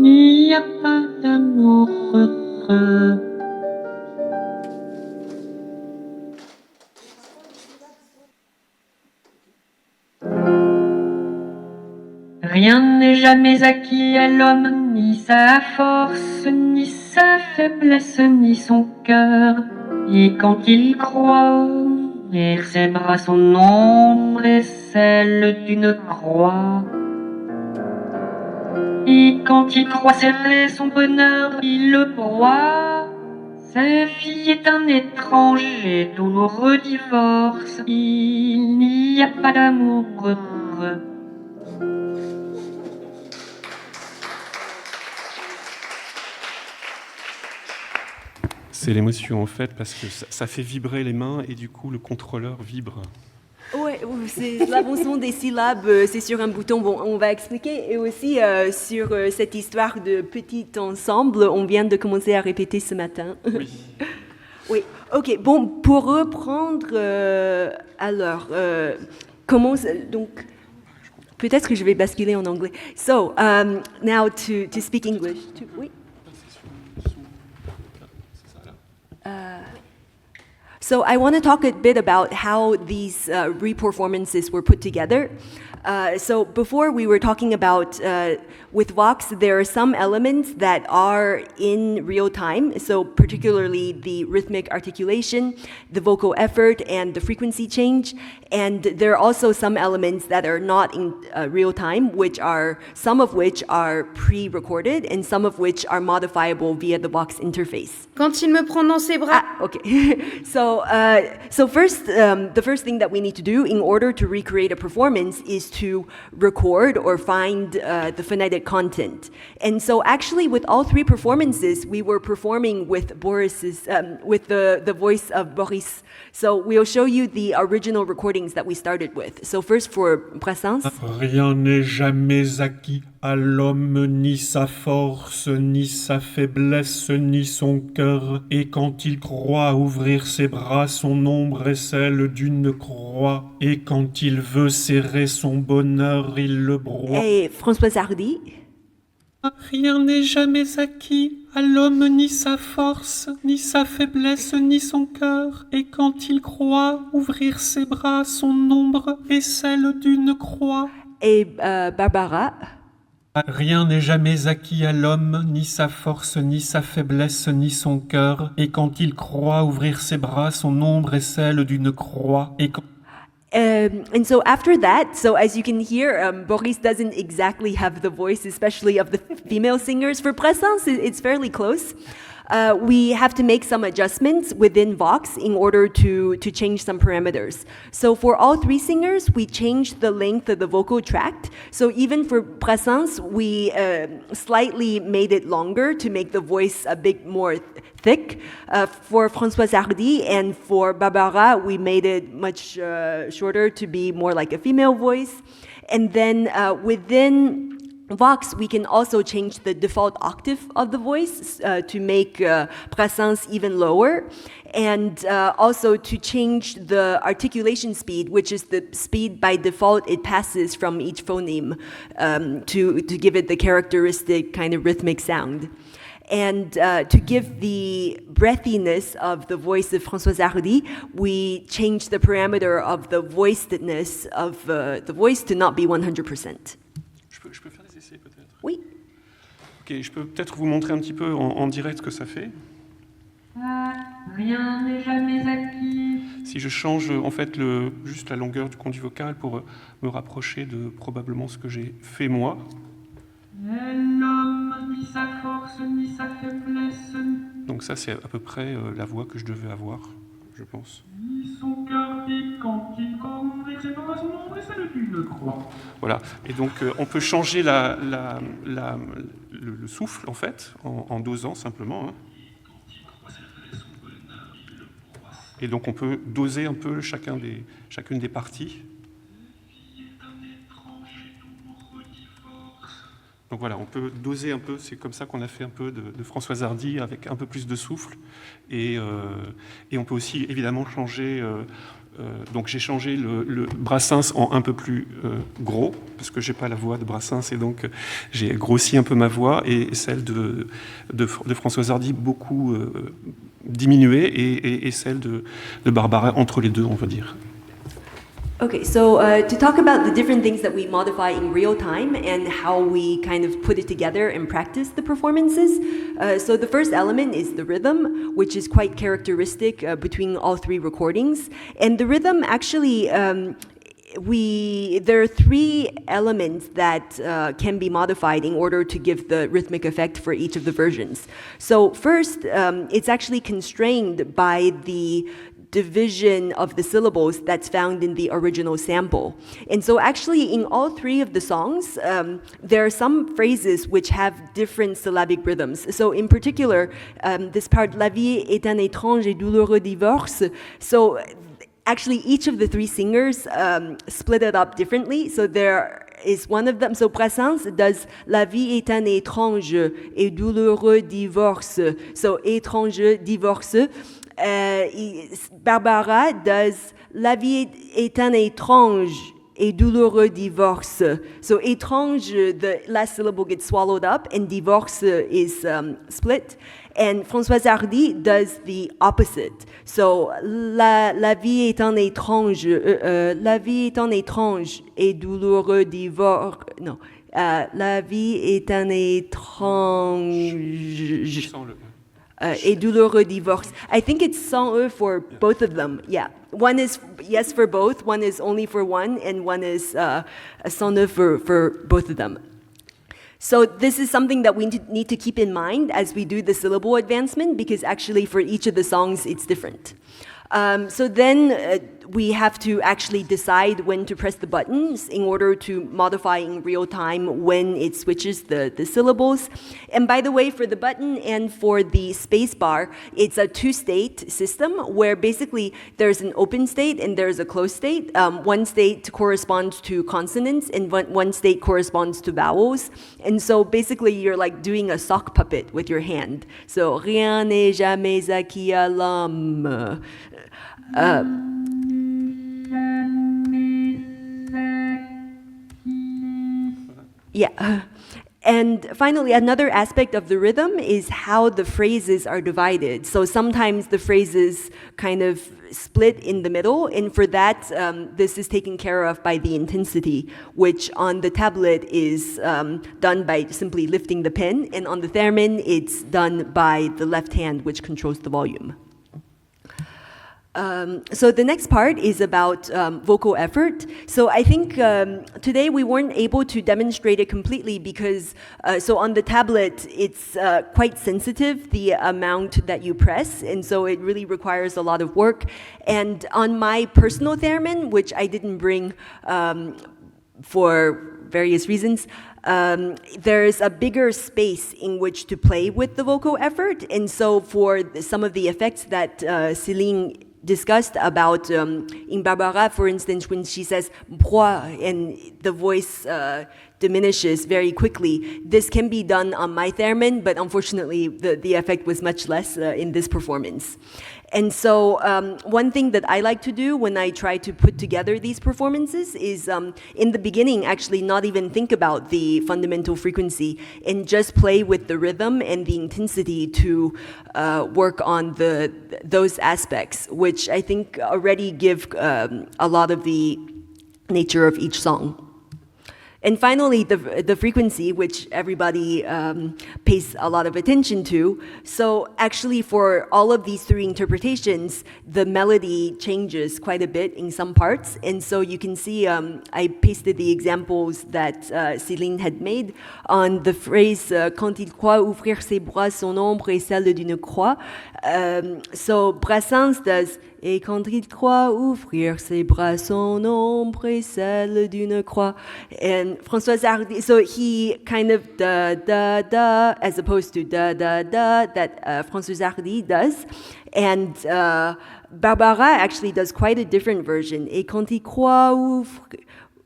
[SPEAKER 4] n'y a pas d'amour heureux. Rien n'est jamais acquis à l'homme, ni sa force, ni sa faiblesse, ni son cœur. Et quand il croit ouvrir ses bras, son ombre est celle d'une croix. Et quand il croit serrer son bonheur, il le broie. Sa vie est un étrange et douloureux divorce. Il n'y a pas d'amour heureux.
[SPEAKER 1] C'est l'émotion en fait, parce que ça fait vibrer les mains et du coup le contrôleur vibre.
[SPEAKER 2] Ouais, c'est l'avancement des syllabes, c'est sur un bouton. Bon, on va expliquer. Et aussi sur cette histoire de petit ensemble, on vient de commencer à répéter ce matin.
[SPEAKER 1] Oui.
[SPEAKER 2] Oui, ok. Bon, pour reprendre, alors, comment... Donc, peut-être que je vais basculer en anglais. So, now to speak English. Oui. So I want to talk a bit about how these re-performances were put together. So before we were talking about, with Vox, there are some elements that are in real time, so particularly the rhythmic articulation, the vocal effort, and the frequency change. And there are also some elements that are not in real time, some of which are pre-recorded, and some of which are modifiable via the Vox interface.
[SPEAKER 10] Quand il me prend dans ses bras.
[SPEAKER 2] Ah, okay. So So first, the first thing that we need to do in order to recreate a performance is to record or find the phonetic content. And so actually with all three performances, we were performing with Boris's, with the voice of Boris. So we'll show you the original recordings that we started with. So first for Brassens.
[SPEAKER 10] Rien n'est jamais acquis à l'homme, ni sa force, ni sa faiblesse, ni son cœur. Et quand il croit ouvrir ses bras, son ombre est celle d'une croix. Et quand il veut serrer son bonheur, il le broie.
[SPEAKER 2] Et Françoise Hardy.
[SPEAKER 10] Rien n'est jamais acquis à l'homme, ni sa force, ni sa faiblesse, ni son cœur. Et quand il croit ouvrir ses bras, son ombre est celle d'une croix.
[SPEAKER 2] Et Barbara.
[SPEAKER 10] Rien n'est jamais acquis à l'homme, ni sa force, ni sa faiblesse, ni son cœur. Et quand il croit ouvrir ses bras, son ombre est celle d'une croix. Et quand...
[SPEAKER 2] And so after that, so as you can hear, Boris doesn't exactly have the voice, especially of the female singers. For Brassens, it's fairly close. We have to make some adjustments within Vox in order to change some parameters. So for all three singers, we changed the length of the vocal tract. So even for Brassens, we slightly made it longer to make the voice a bit more thick. For Françoise Hardy and for Barbara, we made it much shorter to be more like a female voice. And then within Vox, we can also change the default octave of the voice to make Brassens even lower, and also to change the articulation speed, which is the speed by default it passes from each phoneme to give it the characteristic kind of rhythmic sound. And to give the breathiness of the voice of Françoise Hardy, we changed the parameter of the voicedness of the voice to not be 100%.
[SPEAKER 1] Je peux faire des essais peut-être?
[SPEAKER 2] Oui.
[SPEAKER 1] Ok, je peux peut-être vous montrer un petit peu en direct ce que ça fait.
[SPEAKER 4] Rien n'est jamais acquis.
[SPEAKER 1] Si je change en fait juste la longueur du conduit vocal pour me rapprocher de probablement ce que j'ai fait moi.
[SPEAKER 4] L'homme, ni sa force, ni sa faiblesse,
[SPEAKER 1] Donc ça c'est à peu près la voix que je devais avoir, je pense.
[SPEAKER 4] ni son cœur, et quand il croit ouvrir ses bras, son ombre est celle d'une croix.
[SPEAKER 1] Voilà, et donc on peut changer le souffle en fait, en dosant simplement. Hein. Et donc on peut doser un peu chacune des parties. Donc voilà, on peut doser un peu, c'est comme ça qu'on a fait un peu de Françoise Hardy avec un peu plus de souffle. Et on peut aussi évidemment changer, donc j'ai changé le Brassens en un peu plus gros, parce que j'ai pas la voix de Brassens, et donc j'ai grossi un peu ma voix, et celle de Françoise Hardy beaucoup diminuée, et celle de Barbara entre les deux, on va dire.
[SPEAKER 2] Okay, so to talk about the different things that we modify in real time and how we kind of put it together and practice the performances. So the first element is the rhythm, which is quite characteristic between all three recordings. And the rhythm actually, there are three elements that can be modified in order to give the rhythmic effect for each of the versions. So first, it's actually constrained by the division of the syllables that's found in the original sample. And so actually in all three of the songs, there are some phrases which have different syllabic rhythms. So in particular, this part, La vie est un étrange et douloureux divorce. So actually each of the three singers split it up differently. So there is one of them. So Brassens does La vie est un étrange et douloureux divorce. So étrange, divorce. Barbara does La vie est un étrange et douloureux divorce. So étrange, the last syllable gets swallowed up, and divorce is split. And Françoise Hardy does the opposite. So la vie est un étrange, la vie est un étrange et douloureux divorce. Non, la vie est un étrange. Et douloureux divorce. I think it's sans E for both of them. Yeah, one is yes for both. One is only for one, and one is sans E for both of them. So this is something that we need to keep in mind as we do the syllable advancement, because actually for each of the songs it's different. So then we have to actually decide when to press the buttons in order to modify in real time when it switches the syllables. And by the way, for the button and for the space bar, it's a two-state system where basically there's an open state and there's a closed state. One state corresponds to consonants and one state corresponds to vowels. And so basically you're like doing a sock puppet with your hand. So rien n'est jamais acquis à l'homme. Yeah. And finally, another aspect of the rhythm is how the phrases are divided. So sometimes the phrases kind of split in the middle, and for that, this is taken care of by the intensity, which on the tablet is done by simply lifting the pen, and on the theremin, it's done by the left hand, which controls the volume. So the next part is about vocal effort. So I think today we weren't able to demonstrate it completely because, so on the tablet, it's quite sensitive, the amount that you press, and so it really requires a lot of work. And on my personal theremin, which I didn't bring for various reasons, there's a bigger space in which to play with the vocal effort. And so for some of the effects that Céline discussed about in Barbara, for instance, when she says "moi" and the voice diminishes very quickly. This can be done on my theremin, but unfortunately the effect was much less in this performance. And so one thing that I like to do when I try to put together these performances is in the beginning actually not even think about the fundamental frequency and just play with the rhythm and the intensity to work on those aspects, which I think already give a lot of the nature of each song. And finally, the frequency, which everybody pays a lot of attention to. So actually, for all of these three interpretations, the melody changes quite a bit in some parts. And so you can see, I pasted the examples that Céline had made on the phrase quand il croit ouvrir ses bras, son ombre est celle d'une croix. So Brassens does et quand il croit ouvrir ses bras, son ombre est celle d'une croix. And François Hardy, so he kind of da da da as opposed to da da da that François Hardy does. And Barbara actually does quite a different version. Et quand il croit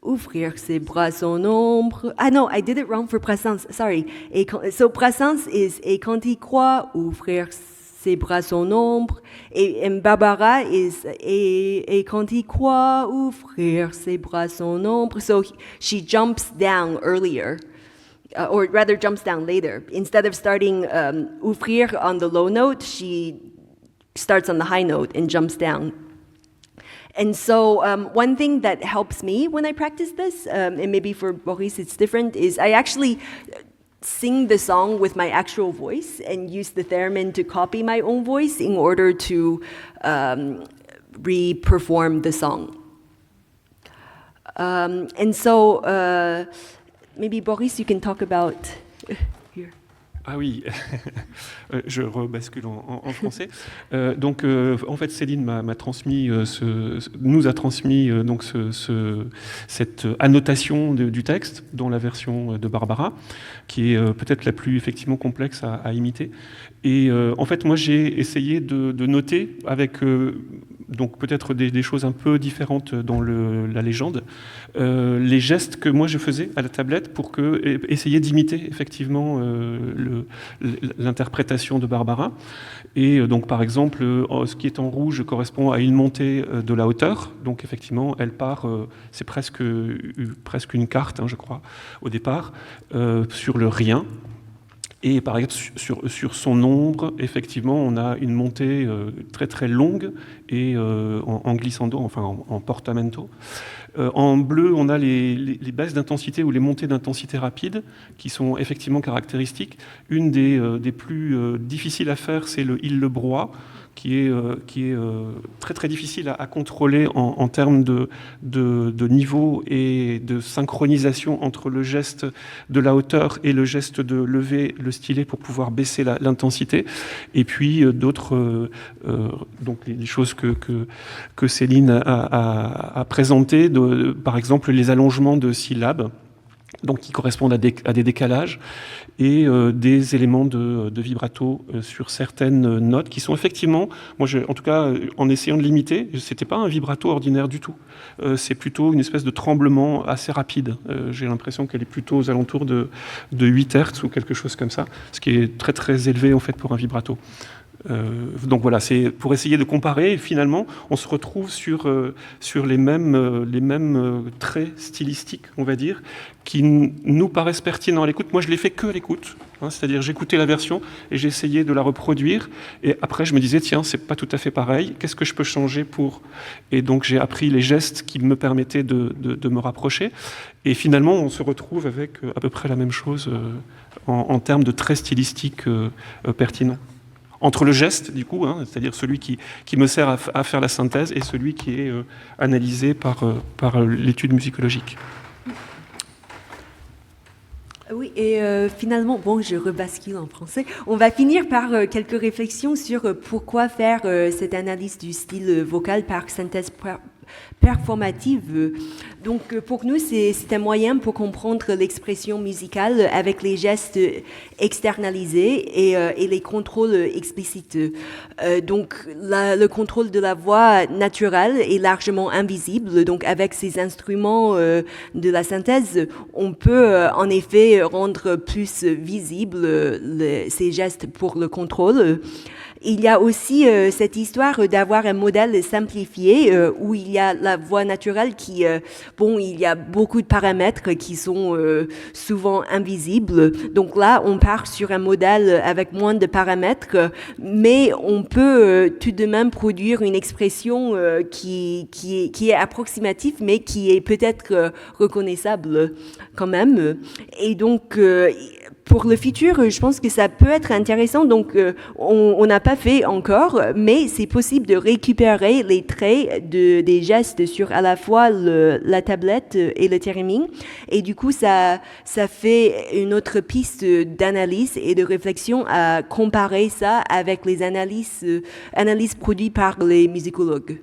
[SPEAKER 2] ouvrir ses bras, son ombre. Ah no, I did it wrong for Brassens. Sorry. So Brassens is et quand il croit ouvrir ses bras, son ombre. And Barbara is et quand il croit ouvrir ses bras, son ombre. So she jumps down earlier. Or rather jumps down later. Instead of starting ouvrir on the low note, she starts on the high note and jumps down. And so one thing that helps me when I practice this, and maybe for Boris it's different, is I actually sing the song with my actual voice and use the theremin to copy my own voice in order to re-perform the song. And so maybe Boris, you can talk about here.
[SPEAKER 1] Ah oui, je rebascule en français. Donc, en fait, Céline m'a transmis nous a transmis donc cette annotation du texte dans la version de Barbara, qui est peut-être la plus effectivement complexe à imiter. Et en fait, moi, j'ai essayé de noter avec donc peut-être des choses un peu différentes dans la légende, les gestes que moi je faisais à la tablette pour essayer d'imiter effectivement l'interprétation de Barbara. Et donc par exemple, ce qui est en rouge correspond à une montée de la hauteur. Donc effectivement, elle part, c'est presque une carte, je crois, au départ, sur le rien. Et par exemple, sur son ombre, effectivement, on a une montée très très longue et en glissando, enfin en portamento. En bleu, on a les baisses d'intensité ou les montées d'intensité rapides, qui sont effectivement caractéristiques. Une des plus difficiles à faire, c'est le il le broie, qui est très très difficile à contrôler en termes de niveau et de synchronisation entre le geste de la hauteur et le geste de lever le stylet pour pouvoir baisser l'intensité. Et puis d'autres, donc les choses que Céline a présentées, par exemple les allongements de syllabes, donc qui correspondent à des décalages, et des éléments de vibrato sur certaines notes qui sont effectivement, moi en tout cas en essayant de l'imiter, c'était pas un vibrato ordinaire du tout, c'est plutôt une espèce de tremblement assez rapide. J'ai l'impression qu'elle est plutôt aux alentours de 8 Hz ou quelque chose comme ça, ce qui est très très élevé en fait pour un vibrato. Donc voilà, c'est pour essayer de comparer, et finalement on se retrouve sur les mêmes traits stylistiques, on va dire, qui nous paraissent pertinents à l'écoute. Moi je l'ai fait que à l'écoute, c'est-à-dire j'écoutais la version et j'ai essayé de la reproduire, et après je me disais tiens, c'est pas tout à fait pareil, qu'est-ce que je peux changer pour... Et donc j'ai appris les gestes qui me permettaient de me rapprocher, et finalement on se retrouve avec à peu près la même chose en termes de traits stylistiques pertinents. Entre le geste, du coup, c'est-à-dire celui qui me sert à faire la synthèse, et celui qui est analysé par l'étude musicologique.
[SPEAKER 2] Oui, et finalement, bon, je rebascule en français. On va finir par quelques réflexions sur pourquoi faire cette analyse du style vocal par synthèse performative. Donc pour nous, c'est un moyen pour comprendre l'expression musicale avec les gestes externalisés et les contrôles explicites. Donc le contrôle de la voix naturelle est largement invisible. Donc avec ces instruments de la synthèse, on peut en effet rendre plus visibles ces gestes pour le contrôle. Il y a aussi cette histoire d'avoir un modèle simplifié où il y a la voix naturelle qui, il y a beaucoup de paramètres qui sont souvent invisibles. Donc là, on part sur un modèle avec moins de paramètres, mais on peut tout de même produire une expression qui est approximative, mais qui est peut-être reconnaissable quand même. Et donc, pour le futur, je pense que ça peut être intéressant. Donc, on n'a pas fait encore, mais c'est possible de récupérer les traits des gestes sur à la fois la tablette et le theremin. Et du coup, ça fait une autre piste d'analyse et de réflexion à comparer ça avec les analyses produites par les musicologues.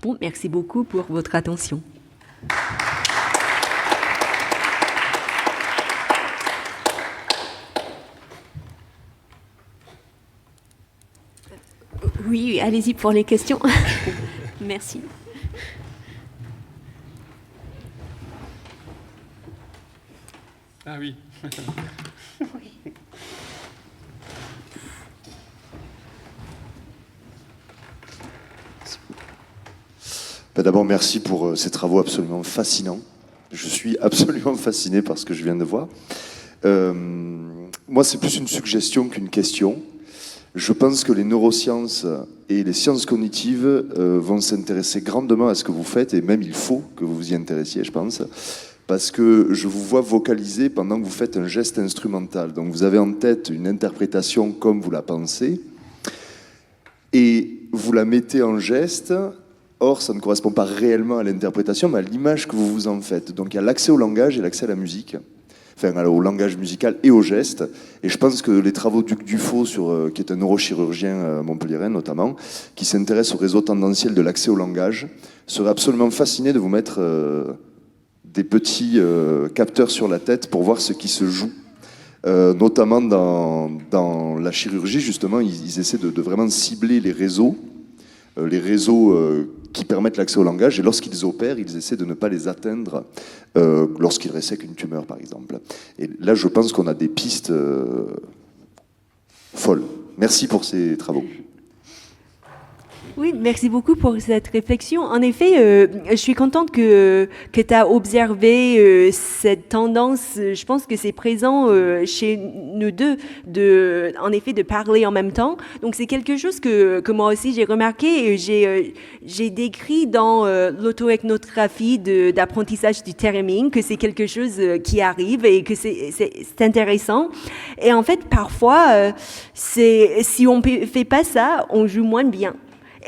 [SPEAKER 2] Bon, merci beaucoup pour votre attention.
[SPEAKER 5] Oui, allez-y pour les questions. Merci.
[SPEAKER 1] Ah oui.
[SPEAKER 11] D'abord, merci pour ces travaux absolument fascinants. Je suis absolument fasciné par ce que je viens de voir. Moi, c'est plus une suggestion qu'une question. Je pense que les neurosciences et les sciences cognitives vont s'intéresser grandement à ce que vous faites, et même il faut que vous vous y intéressiez, je pense, parce que je vous vois vocaliser pendant que vous faites un geste instrumental. Donc vous avez en tête une interprétation comme vous la pensez, et vous la mettez en geste. Or, ça ne correspond pas réellement à l'interprétation, mais à l'image que vous vous en faites. Donc il y a l'accès au langage et l'accès à la musique. Enfin, au langage musical et au geste. Et je pense que les travaux d'Hugues Dufaux, qui est un neurochirurgien montpelliérain notamment, qui s'intéresse au réseau tendanciel de l'accès au langage, serait absolument fasciné de vous mettre des petits capteurs sur la tête pour voir ce qui se joue. Notamment dans la chirurgie, justement, ils essaient de vraiment cibler les réseaux qui permettent l'accès au langage, et lorsqu'ils opèrent, ils essaient de ne pas les atteindre lorsqu'ils ressèquent une tumeur, par exemple. Et là, je pense qu'on a des pistes folles. Merci pour ces travaux.
[SPEAKER 2] Oui, merci beaucoup pour cette réflexion. En effet, je suis contente que tu as observé cette tendance. Je pense que c'est présent chez nous deux, en effet, de parler en même temps. Donc, c'est quelque chose que moi aussi j'ai remarqué et j'ai décrit dans l'auto-ethnographie d'apprentissage du timing, que c'est quelque chose qui arrive et que c'est intéressant. Et en fait, parfois, si on ne fait pas ça, on joue moins bien.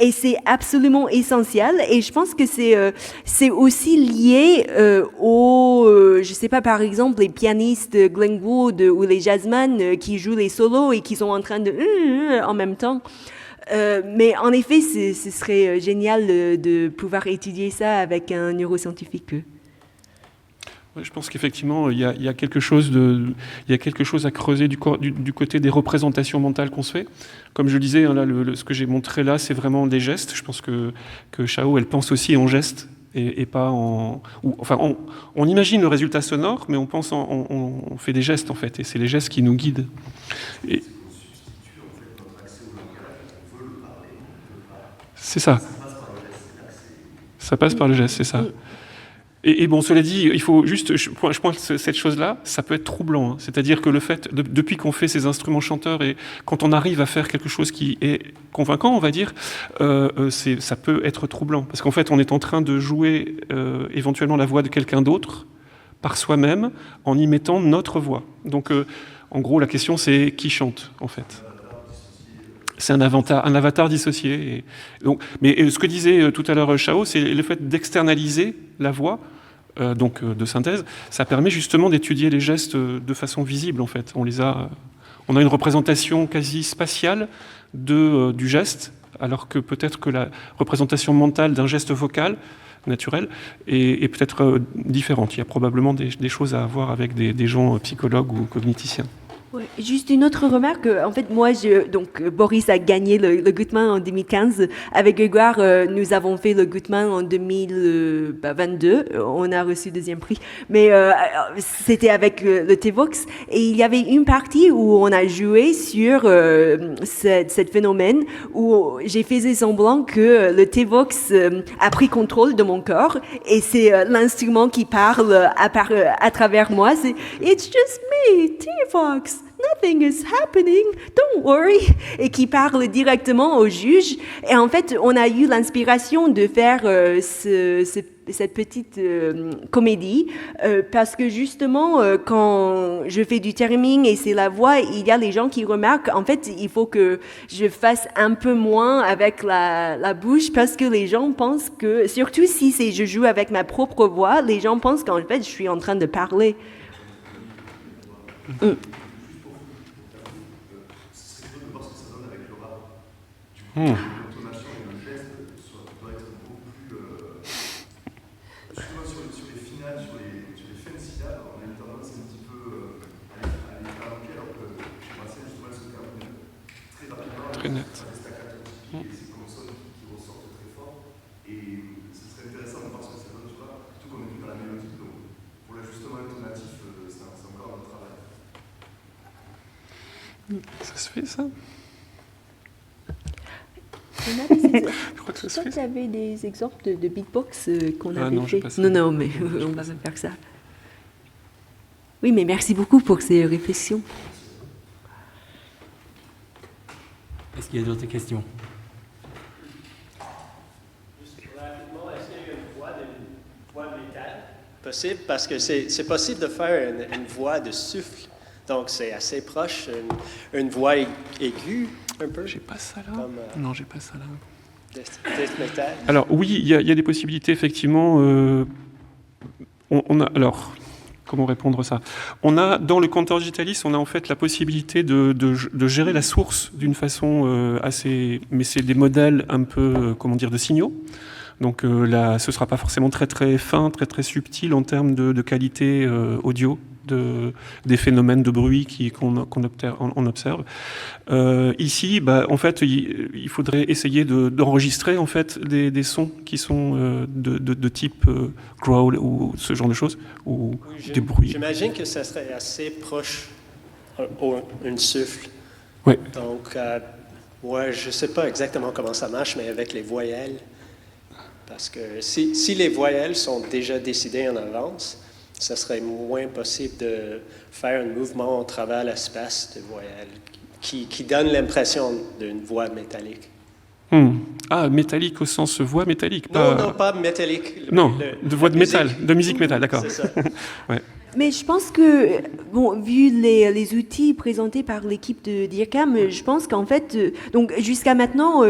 [SPEAKER 2] Et c'est absolument essentiel. Et je pense que c'est aussi lié je sais pas, par exemple, les pianistes Glenn Gould ou les jazzmen qui jouent les solos et qui sont en train de en même temps. Mais en effet, ce serait génial de pouvoir étudier ça avec un neuroscientifique.
[SPEAKER 1] Ouais, je pense qu'effectivement, il y a quelque chose à creuser du côté des représentations mentales qu'on se fait. Comme je le disais, hein, là, ce que j'ai montré là, c'est vraiment des gestes. Je pense que Chao, elle pense aussi en gestes et pas en... on imagine le résultat sonore, mais on pense on fait des gestes, en fait, et c'est les gestes qui nous guident. C'est ça. Ça passe par le geste, c'est ça. Et bon, cela dit, il faut juste, je pense que cette chose-là, ça peut être troublant. Hein. C'est-à-dire que le fait, depuis qu'on fait ces instruments chanteurs et quand on arrive à faire quelque chose qui est convaincant, on va dire, ça peut être troublant. Parce qu'en fait, on est en train de jouer éventuellement la voix de quelqu'un d'autre par soi-même en y mettant notre voix. Donc, en gros, la question, c'est qui chante, en fait. C'est un avatar dissocié. Et donc, mais ce que disait tout à l'heure Chao, c'est le fait d'externaliser la voix, de synthèse. Ça permet justement d'étudier les gestes de façon visible, en fait. On a une représentation quasi spatiale du geste, alors que peut-être que la représentation mentale d'un geste vocal naturel est peut-être différente. Il y a probablement des choses à voir avec des gens psychologues ou cogniticiens.
[SPEAKER 2] Ouais, juste une autre remarque. En fait, moi, Boris a gagné le Gutmann en 2015. Avec Grégoire, nous avons fait le Gutmann en 2022. On a reçu le deuxième prix. Mais c'était avec le T-Vox. Et il y avait une partie où on a joué sur ce phénomène, où j'ai fait semblant que le T-Vox a pris contrôle de mon corps. Et c'est l'instrument qui parle à travers moi. C'est « It's just me, T-Vox. Nothing is happening, don't worry », et qui parle directement au juge. Et en fait, on a eu l'inspiration de faire cette petite comédie parce que justement, quand je fais du timing et c'est la voix, il y a les gens qui remarquent, en fait, il faut que je fasse un peu moins avec la bouche parce que les gens pensent que, surtout si je joue avec ma propre voix, les gens pensent qu'en fait, je suis en train de parler.
[SPEAKER 11] L'intonation et le geste doit être beaucoup plus... sur les finales, sur les fins de syllabes, on a une tendance un petit peu à les faire manquer, alors que chez Marcel, justement, elle se termine très rapidement.
[SPEAKER 1] Très net.
[SPEAKER 11] Et ces consonnes qui ressortent très fort. Et ce serait intéressant de voir ce que ça donne, tu vois, surtout qu'on est plus dans la mélodie. Donc, pour l'ajustement intonatif, c'est encore un travail.
[SPEAKER 1] Ça se fait, ça?
[SPEAKER 2] Je crois que ça se fait. Tu avais des exemples de beatbox qu'on avait fait. Non, mais on va faire ça. Oui, mais merci beaucoup pour ces réflexions.
[SPEAKER 12] Est-ce qu'il y a d'autres questions?
[SPEAKER 13] Juste rapidement, est-ce qu'il y a une voix de métal possible? Parce que c'est possible de faire une voix de souffle. Donc, c'est assez proche, une voix aiguë, un peu.
[SPEAKER 1] J'ai pas ça là. Non, j'ai pas ça là.
[SPEAKER 13] Death metal.
[SPEAKER 1] Alors, oui, il y a des possibilités, effectivement. Alors, comment répondre à ça? On a, dans le Cantor Digitalis, on a en fait la possibilité de gérer la source d'une façon assez... Mais c'est des modèles un peu, de signaux. Donc là, ce ne sera pas forcément très très fin, très très subtil en termes de qualité audio. Des phénomènes de bruit qu'on observe. Ici, en fait, il faudrait essayer d'enregistrer en fait des sons qui sont de type growl ou ce genre de choses, ou des bruits.
[SPEAKER 13] J'imagine que ça serait assez proche un souffle.
[SPEAKER 1] Oui.
[SPEAKER 13] Donc, Ouais, je ne sais pas exactement comment ça marche, mais avec les voyelles. Parce que si les voyelles sont déjà décidées en avance, ça serait moins possible de faire un mouvement au travers l'espace de voyelles qui donne l'impression d'une voix métallique.
[SPEAKER 1] Ah, métallique au sens voix métallique,
[SPEAKER 13] Non, pas métallique.
[SPEAKER 1] Non, de voix de métal, de musique métal, d'accord.
[SPEAKER 13] C'est ça.
[SPEAKER 1] Ouais.
[SPEAKER 2] Mais je pense que, bon, vu les outils présentés par l'équipe de DIRCAM, je pense qu'en fait, donc jusqu'à maintenant,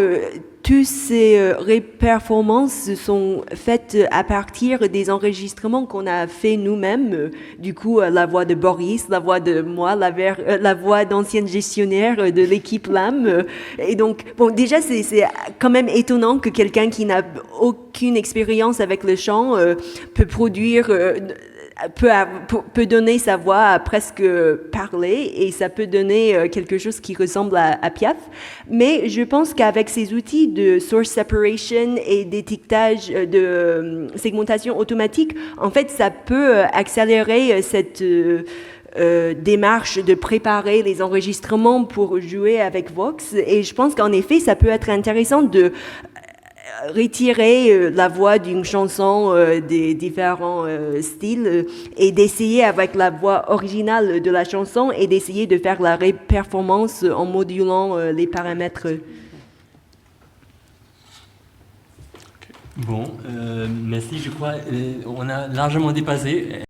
[SPEAKER 2] toutes ces performances sont faites à partir des enregistrements qu'on a fait nous-mêmes. Du coup, la voix de Boris, la voix de moi, la voix d'ancienne gestionnaire de l'équipe LAM. Et donc, bon, déjà, c'est quand même étonnant que quelqu'un qui n'a aucune expérience avec le chant peut produire... peut donner sa voix à presque parler et ça peut donner quelque chose qui ressemble à Piaf. Mais je pense qu'avec ces outils de source separation et d'étiquetage, de segmentation automatique, en fait, ça peut accélérer cette démarche de préparer les enregistrements pour jouer avec Vox. Et je pense qu'en effet, ça peut être intéressant de retirer la voix d'une chanson des différents styles et d'essayer avec la voix originale de la chanson et d'essayer de faire la performance en modulant les paramètres.
[SPEAKER 12] Bon, merci, je crois on a largement dépassé.